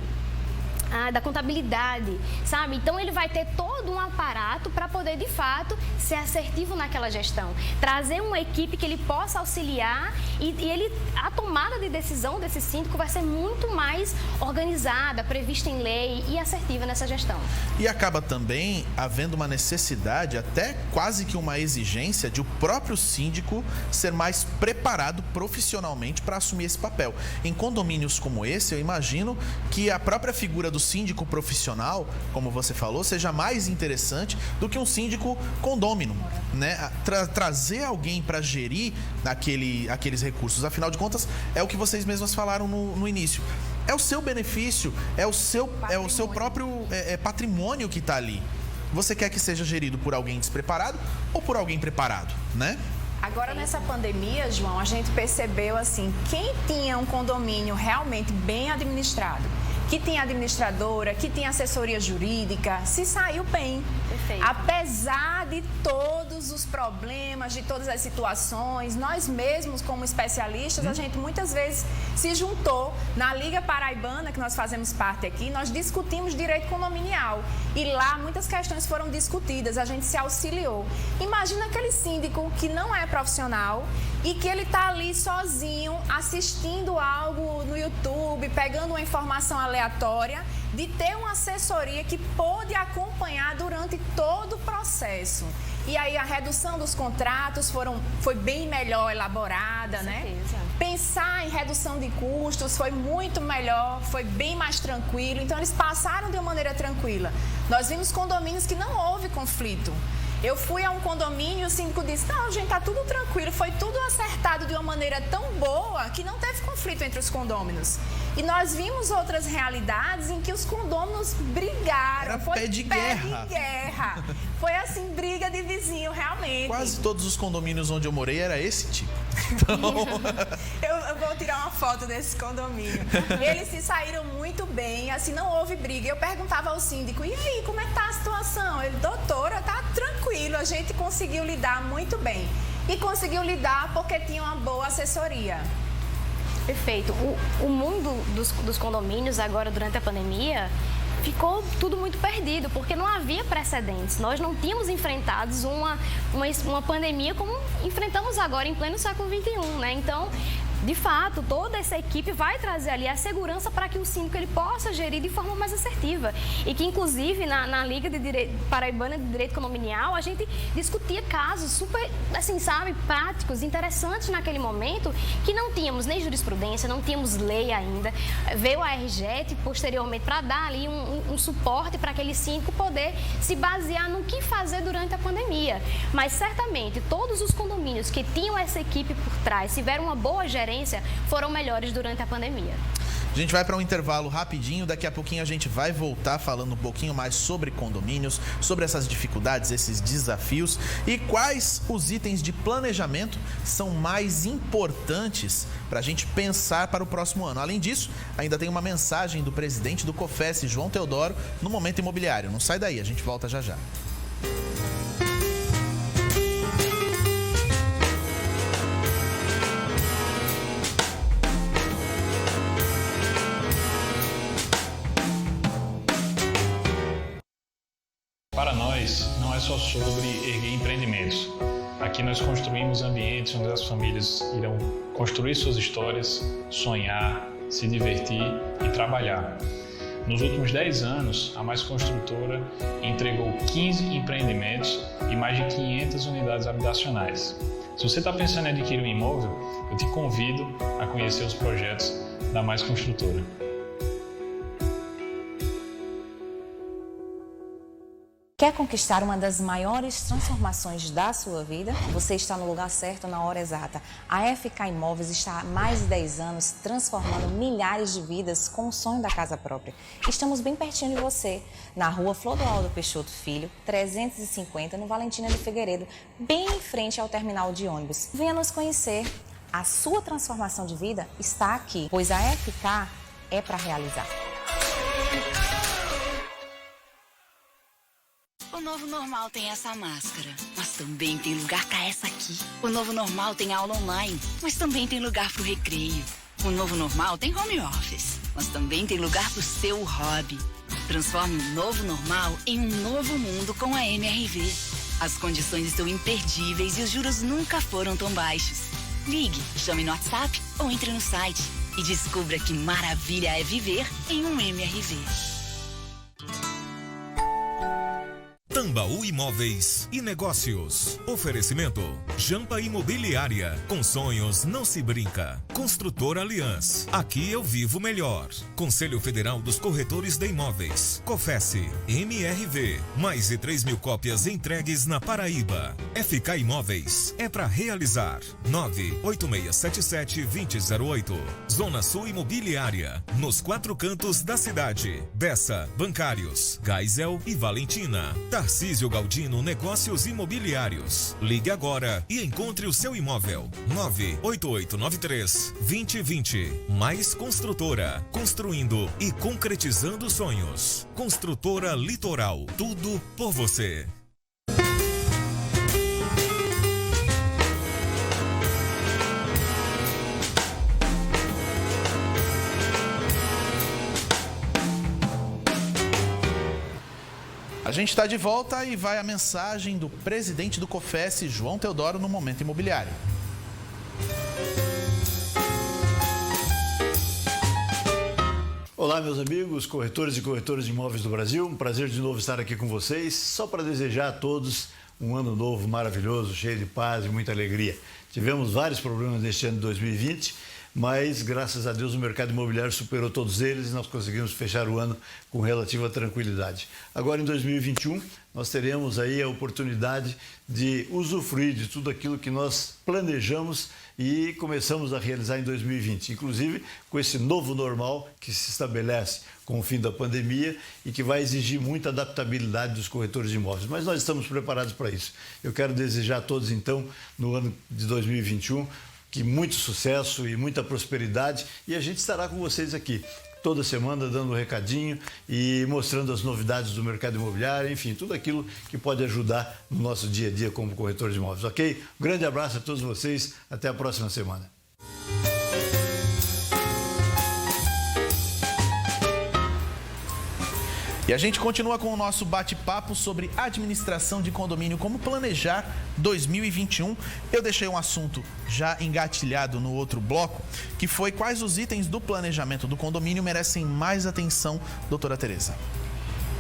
contabilidade, sabe? Então, ele vai ter todo um aparato para poder, de fato, ser assertivo naquela gestão. Trazer uma equipe que ele possa auxiliar e a tomada de decisão desse síndico vai ser muito mais organizada, prevista em lei e assertiva nessa gestão. E acaba também havendo uma necessidade, até quase que uma exigência, de o próprio síndico ser mais preparado profissionalmente para assumir esse papel. Em condomínios como esse, eu imagino que a própria figura do síndico profissional, como você falou, seja mais interessante do que um síndico condômino, né? Trazer alguém para gerir aqueles recursos. Afinal de contas, é o que vocês mesmas falaram no início. É o seu benefício, é o seu próprio patrimônio que está ali. Você quer que seja gerido por alguém despreparado ou por alguém preparado, né? Agora, nessa pandemia, João, a gente percebeu assim, quem tinha um condomínio realmente bem administrado, que tinha administradora, que tinha assessoria jurídica, se saiu bem. Perfeito. Apesar de todos os problemas, de todas as situações, nós mesmos, como especialistas, a gente muitas vezes se juntou na Liga Paraibana, que nós fazemos parte aqui, nós discutimos direito condominial. E lá muitas questões foram discutidas, a gente se auxiliou. Imagina aquele síndico que não é profissional e que ele está ali sozinho, assistindo algo no YouTube, pegando uma informação aleatória, de ter uma assessoria que pôde acompanhar durante todo o processo. E aí a redução dos contratos foi bem melhor elaborada, né? Pensar em redução de custos foi muito melhor, foi bem mais tranquilo. Então eles passaram de uma maneira tranquila. Nós vimos condomínios que não houve conflito. Eu fui a um condomínio e o síndico disse, não, gente, tá tudo tranquilo, foi tudo acertado de uma maneira tão boa que não teve conflito entre os condôminos. E nós vimos outras realidades em que os condôminos brigaram. Era foi pé de guerra. Foi assim, briga de vizinho, realmente. Quase todos os condomínios onde eu morei era esse tipo. Então... eu vou tirar uma foto desse condomínio. Eles se saíram muito bem, assim, não houve briga. Eu perguntava ao síndico, e aí, como é que tá a situação? Ele, doutora, tá tranquilo, a gente conseguiu lidar muito bem. E conseguiu lidar porque tinha uma boa assessoria. Perfeito. O mundo dos condomínios agora, durante a pandemia, ficou tudo muito perdido, porque não havia precedentes. Nós não tínhamos enfrentado uma pandemia como enfrentamos agora em pleno século XXI, né? Então, de fato, toda essa equipe vai trazer ali a segurança para que o síndico ele possa gerir de forma mais assertiva. E que, inclusive, na Liga de Direito Paraibana de Direito Condominial, a gente discutia casos super, assim, sabe, práticos, interessantes naquele momento, que não tínhamos nem jurisprudência, não tínhamos lei ainda. Veio a RGET, posteriormente, para dar ali um suporte para aquele síndico poder se basear no que fazer durante a pandemia. Mas, certamente, todos os condomínios que tinham essa equipe por trás, tiveram uma boa gerência, foram melhores durante a pandemia. A gente vai para um intervalo rapidinho, daqui a pouquinho a gente vai voltar falando um pouquinho mais sobre condomínios, sobre essas dificuldades, esses desafios e quais os itens de planejamento são mais importantes para a gente pensar para o próximo ano. Além disso, ainda tem uma mensagem do presidente do COFES, João Teodoro, no Momento Imobiliário. Não sai daí, a gente volta já já. Para nós, não é só sobre erguer empreendimentos. Aqui nós construímos ambientes onde as famílias irão construir suas histórias, sonhar, se divertir e trabalhar. Nos últimos 10 anos, a Mais Construtora entregou 15 empreendimentos e mais de 500 unidades habitacionais. Se você está pensando em adquirir um imóvel, eu te convido a conhecer os projetos da Mais Construtora. Quer conquistar uma das maiores transformações da sua vida? Você está no lugar certo na hora exata. A FK Imóveis está há mais de 10 anos transformando milhares de vidas com o sonho da casa própria. Estamos bem pertinho de você, na rua Clodoaldo Peixoto Filho, 350, no Valentina de Figueiredo, bem em frente ao terminal de ônibus. Venha nos conhecer. A sua transformação de vida está aqui, pois a FK é para realizar. O Novo Normal tem essa máscara, mas também tem lugar pra essa aqui. O Novo Normal tem aula online, mas também tem lugar pro recreio. O Novo Normal tem home office, mas também tem lugar pro seu hobby. Transforme o Novo Normal em um novo mundo com a MRV. As condições estão imperdíveis e os juros nunca foram tão baixos. Ligue, chame no WhatsApp ou entre no site e descubra que maravilha é viver em um MRV. Tambaú Imóveis e Negócios. Oferecimento Jampa Imobiliária. Com sonhos não se brinca. Construtora Aliança. Aqui eu vivo melhor. Conselho Federal dos Corretores de Imóveis. COFES. MRV. Mais de 3.000 cópias entregues na Paraíba. FK Imóveis. É para realizar. 98677-2008. Zona Sul Imobiliária. Nos 4 cantos da cidade. Bessa, Bancários, Geisel e Valentina. Tarcísio Galdino Negócios Imobiliários. Ligue agora e encontre o seu imóvel. 98893-2020. Mais Construtora. Construindo e concretizando sonhos. Construtora Litoral. Tudo por você. A gente está de volta e vai a mensagem do presidente do COFES, João Teodoro, no Momento Imobiliário. Olá, meus amigos, corretores e corretoras de imóveis do Brasil. Um prazer de novo estar aqui com vocês, só para desejar a todos um ano novo maravilhoso, cheio de paz e muita alegria. Tivemos vários problemas neste ano de 2020, mas graças a Deus o mercado imobiliário superou todos eles e nós conseguimos fechar o ano com relativa tranquilidade. Agora, em 2021, nós teremos aí a oportunidade de usufruir de tudo aquilo que nós planejamos e começamos a realizar em 2020, inclusive com esse novo normal que se estabelece com o fim da pandemia e que vai exigir muita adaptabilidade dos corretores de imóveis. Mas nós estamos preparados para isso. Eu quero desejar a todos, então, no ano de 2021, que muito sucesso e muita prosperidade, e a gente estará com vocês aqui toda semana dando um recadinho e mostrando as novidades do mercado imobiliário, enfim, tudo aquilo que pode ajudar no nosso dia a dia como corretor de imóveis, ok? Um grande abraço a todos vocês, até a próxima semana. E a gente continua com o nosso bate-papo sobre administração de condomínio, como planejar 2021. Eu deixei um assunto já engatilhado no outro bloco, que foi quais os itens do planejamento do condomínio merecem mais atenção, doutora Tereza.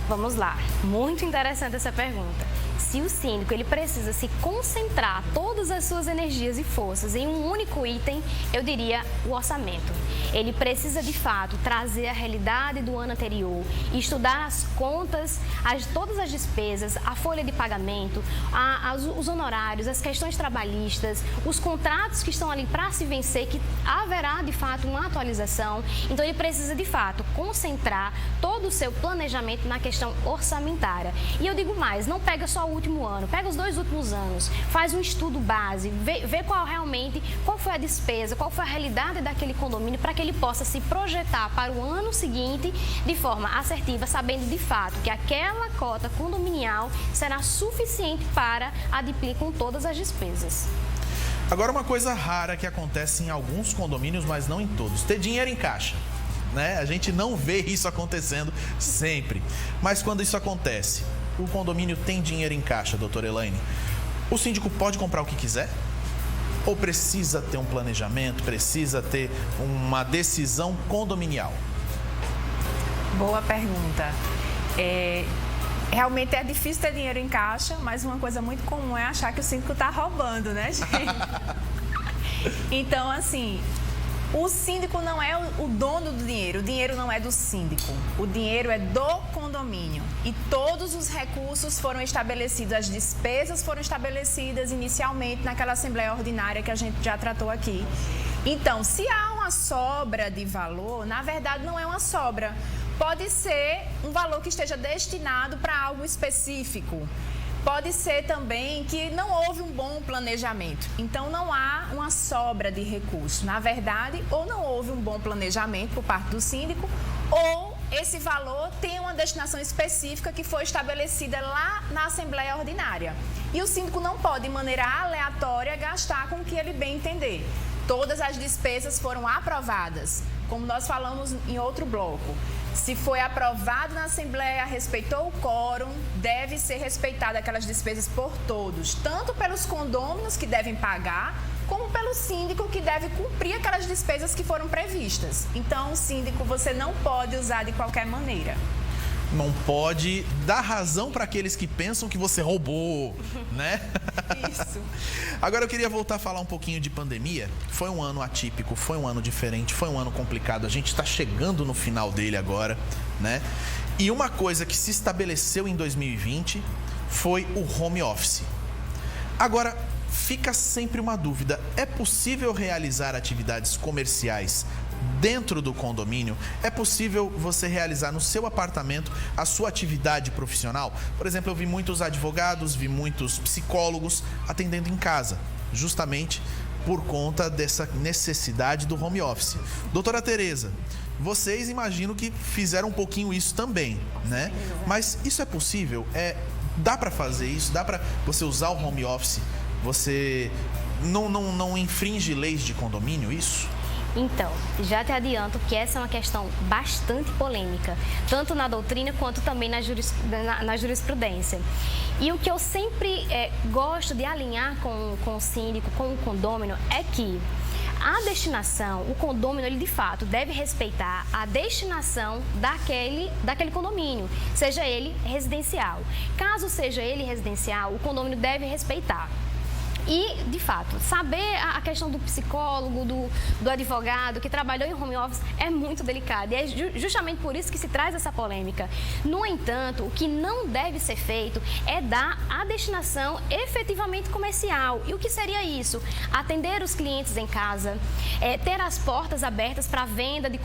Vamos lá, muito interessante essa pergunta. Se o síndico ele precisa se concentrar todas as suas energias e forças em um único item, eu diria o orçamento. Ele precisa, de fato, trazer a realidade do ano anterior, estudar as contas, todas as despesas, a folha de pagamento, os honorários, as questões trabalhistas, os contratos que estão ali para se vencer, que haverá, de fato, uma atualização. Então, ele precisa, de fato, concentrar todo o seu planejamento na questão orçamentária. E eu digo mais, não pega só o último ano, pega os 2 últimos anos, faz um estudo base, vê qual foi a despesa, qual foi a realidade daquele condomínio para que ele possa se projetar para o ano seguinte de forma assertiva, sabendo de fato que aquela cota condominial será suficiente para adiplir com todas as despesas. Agora, uma coisa rara que acontece em alguns condomínios, mas não em todos, ter dinheiro em caixa. Né? A gente não vê isso acontecendo sempre, mas quando isso acontece, o condomínio tem dinheiro em caixa, doutora Elaine, o síndico pode comprar o que quiser? Ou precisa ter um planejamento, precisa ter uma decisão condominial? Boa pergunta. Realmente é difícil ter dinheiro em caixa, mas uma coisa muito comum é achar que o síndico está roubando, né, gente? Então, assim, o síndico não é o dono do dinheiro, o dinheiro não é do síndico, o dinheiro é do condomínio. E todos os recursos foram estabelecidos, as despesas foram estabelecidas inicialmente naquela Assembleia Ordinária que a gente já tratou aqui. Então, se há uma sobra de valor, na verdade não é uma sobra, pode ser um valor que esteja destinado para algo específico. Pode ser também que não houve um bom planejamento, então não há uma sobra de recursos. Na verdade, ou não houve um bom planejamento por parte do síndico, ou esse valor tem uma destinação específica que foi estabelecida lá na Assembleia Ordinária. E o síndico não pode, de maneira aleatória, gastar com o que ele bem entender. Todas as despesas foram aprovadas, como nós falamos em outro bloco. Se foi aprovado na Assembleia, respeitou o quórum, deve ser respeitada aquelas despesas por todos, tanto pelos condôminos que devem pagar, como pelo síndico que deve cumprir aquelas despesas que foram previstas. Então, síndico, você não pode usar de qualquer maneira. Não pode dar razão para aqueles que pensam que você roubou, né? Isso. Agora eu queria voltar a falar um pouquinho de pandemia. Foi um ano atípico, foi um ano diferente, foi um ano complicado. A gente está chegando no final dele agora, né? E uma coisa que se estabeleceu em 2020 foi o home office. Agora, fica sempre uma dúvida. É possível realizar atividades comerciais dentro do condomínio? É possível você realizar no seu apartamento a sua atividade profissional? Por exemplo, eu vi muitos advogados, vi muitos psicólogos atendendo em casa, justamente por conta dessa necessidade do home office. Doutora Tereza, vocês imagino que fizeram um pouquinho isso também, né? Mas isso é possível? Dá para fazer isso? Dá para você usar o home office? Você não infringe leis de condomínio, isso? Então, já te adianto que essa é uma questão bastante polêmica, tanto na doutrina quanto também na jurisprudência. E o que eu sempre gosto de alinhar com o síndico, com o condômino, é que a destinação, o condômino, ele de fato deve respeitar a destinação daquele condomínio, seja ele residencial. Caso seja ele residencial, o condômino deve respeitar. E, de fato, saber a questão do psicólogo, do advogado que trabalhou em home office é muito delicado. E é justamente por isso que se traz essa polêmica. No entanto, o que não deve ser feito é dar a destinação efetivamente comercial. E o que seria isso? Atender os clientes em casa, ter as portas abertas para venda de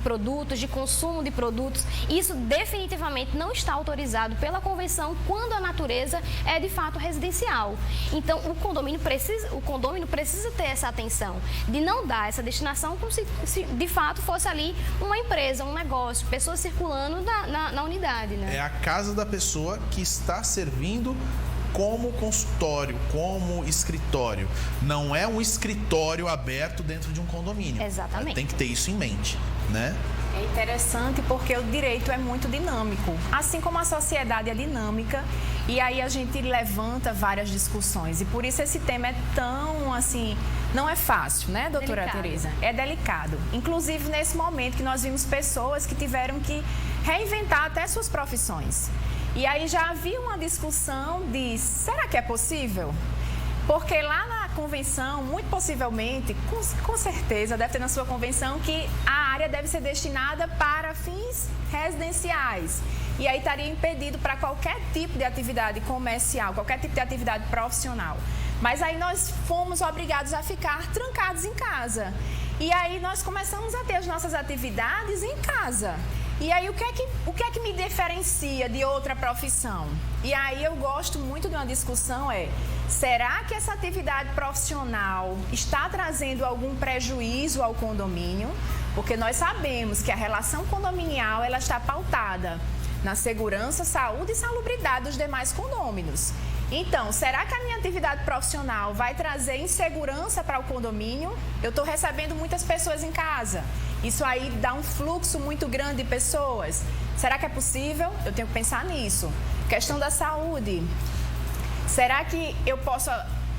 produtos, de consumo de produtos. Isso definitivamente não está autorizado pela convenção quando a natureza é de fato residencial. Então, o condomínio precisa ter essa atenção de não dar essa destinação como se de fato fosse ali uma empresa, um negócio, pessoas circulando na unidade, né? É a casa da pessoa que está servindo como consultório, como escritório. Não é um escritório aberto dentro de um condomínio. Exatamente. Tem que ter isso em mente, né? É interessante porque o direito é muito dinâmico, assim como a sociedade é dinâmica, e aí a gente levanta várias discussões. E por isso esse tema é tão, assim, não é fácil, né, doutora Tereza? É delicado. Inclusive nesse momento que nós vimos pessoas que tiveram que reinventar até suas profissões. E aí já havia uma discussão de, será que é possível? Porque lá na convenção, muito possivelmente, com certeza, deve ter na sua convenção que a área deve ser destinada para fins residenciais. E aí estaria impedido para qualquer tipo de atividade comercial, qualquer tipo de atividade profissional. Mas aí nós fomos obrigados a ficar trancados em casa. E aí nós começamos a ter as nossas atividades em casa. E aí, o que é que me diferencia de outra profissão? E aí eu gosto muito de uma discussão será que essa atividade profissional está trazendo algum prejuízo ao condomínio? Porque nós sabemos que a relação condominial ela está pautada na segurança, saúde e salubridade dos demais condôminos. Então, será que a minha atividade profissional vai trazer insegurança para o condomínio? Eu estou recebendo muitas pessoas em casa. Isso aí dá um fluxo muito grande de pessoas. Será que é possível? Eu tenho que pensar nisso. Questão da saúde. Será que eu posso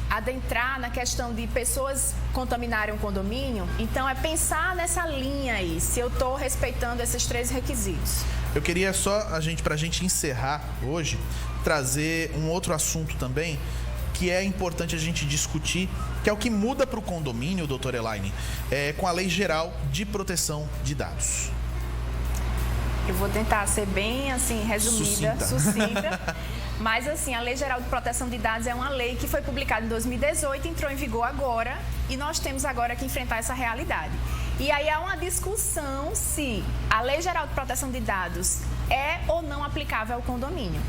adentrar na questão de pessoas contaminarem um condomínio? Então, é pensar nessa linha aí, se eu estou respeitando esses 3 requisitos. Eu queria só, pra gente encerrar hoje, trazer um outro assunto também, que é importante a gente discutir, que é o que muda para o condomínio, doutora Elaine, com a Lei Geral de Proteção de Dados. Eu vou tentar ser bem, assim, resumida, sucinta. Mas, assim, a Lei Geral de Proteção de Dados é uma lei que foi publicada em 2018, entrou em vigor agora, e nós temos agora que enfrentar essa realidade. E aí há uma discussão se a Lei Geral de Proteção de Dados é ou não aplicável ao condomínio.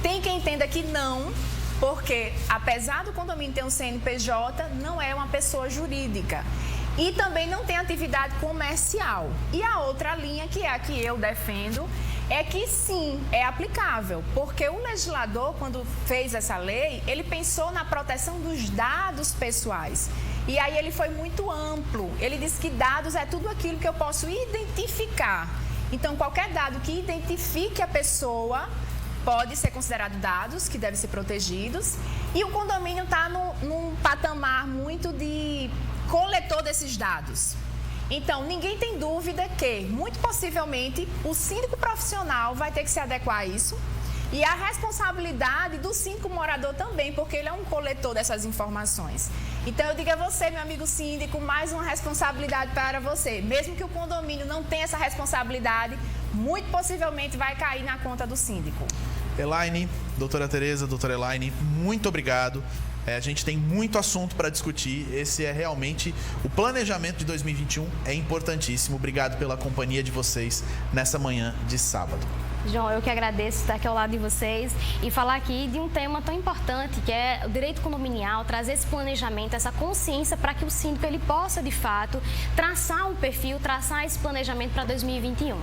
Tem quem entenda que não, porque apesar do condomínio ter um CNPJ, não é uma pessoa jurídica. E também não tem atividade comercial. E a outra linha, que é a que eu defendo, é que sim, é aplicável. Porque o legislador, quando fez essa lei, ele pensou na proteção dos dados pessoais. E aí ele foi muito amplo. Ele disse que dados é tudo aquilo que eu posso identificar. Então, qualquer dado que identifique a pessoa pode ser considerado dados que devem ser protegidos. E o condomínio está num patamar muito de coletor desses dados. Então, ninguém tem dúvida que, muito possivelmente, o síndico profissional vai ter que se adequar a isso. E a responsabilidade do síndico morador também, porque ele é um coletor dessas informações. Então, eu digo a você, meu amigo síndico, mais uma responsabilidade para você. Mesmo que o condomínio não tenha essa responsabilidade, muito possivelmente vai cair na conta do síndico. Elaine, doutora Tereza, doutora Elaine, muito obrigado. A gente tem muito assunto para discutir. Esse é realmente o planejamento de 2021, é importantíssimo. Obrigado pela companhia de vocês nessa manhã de sábado. João, eu que agradeço estar aqui ao lado de vocês e falar aqui de um tema tão importante que é o direito condominial, trazer esse planejamento, essa consciência para que o síndico ele possa, de fato, traçar um perfil, traçar esse planejamento para 2021.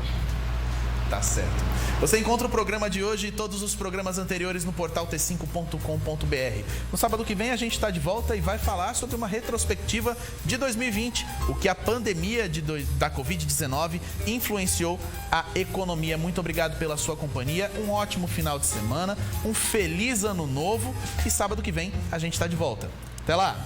Tá certo. Você encontra o programa de hoje e todos os programas anteriores no portal t5.com.br. No sábado que vem a gente está de volta e vai falar sobre uma retrospectiva de 2020, o que a pandemia da Covid-19 influenciou a economia. Muito obrigado pela sua companhia, um ótimo final de semana, um feliz ano novo e sábado que vem a gente está de volta. Até lá!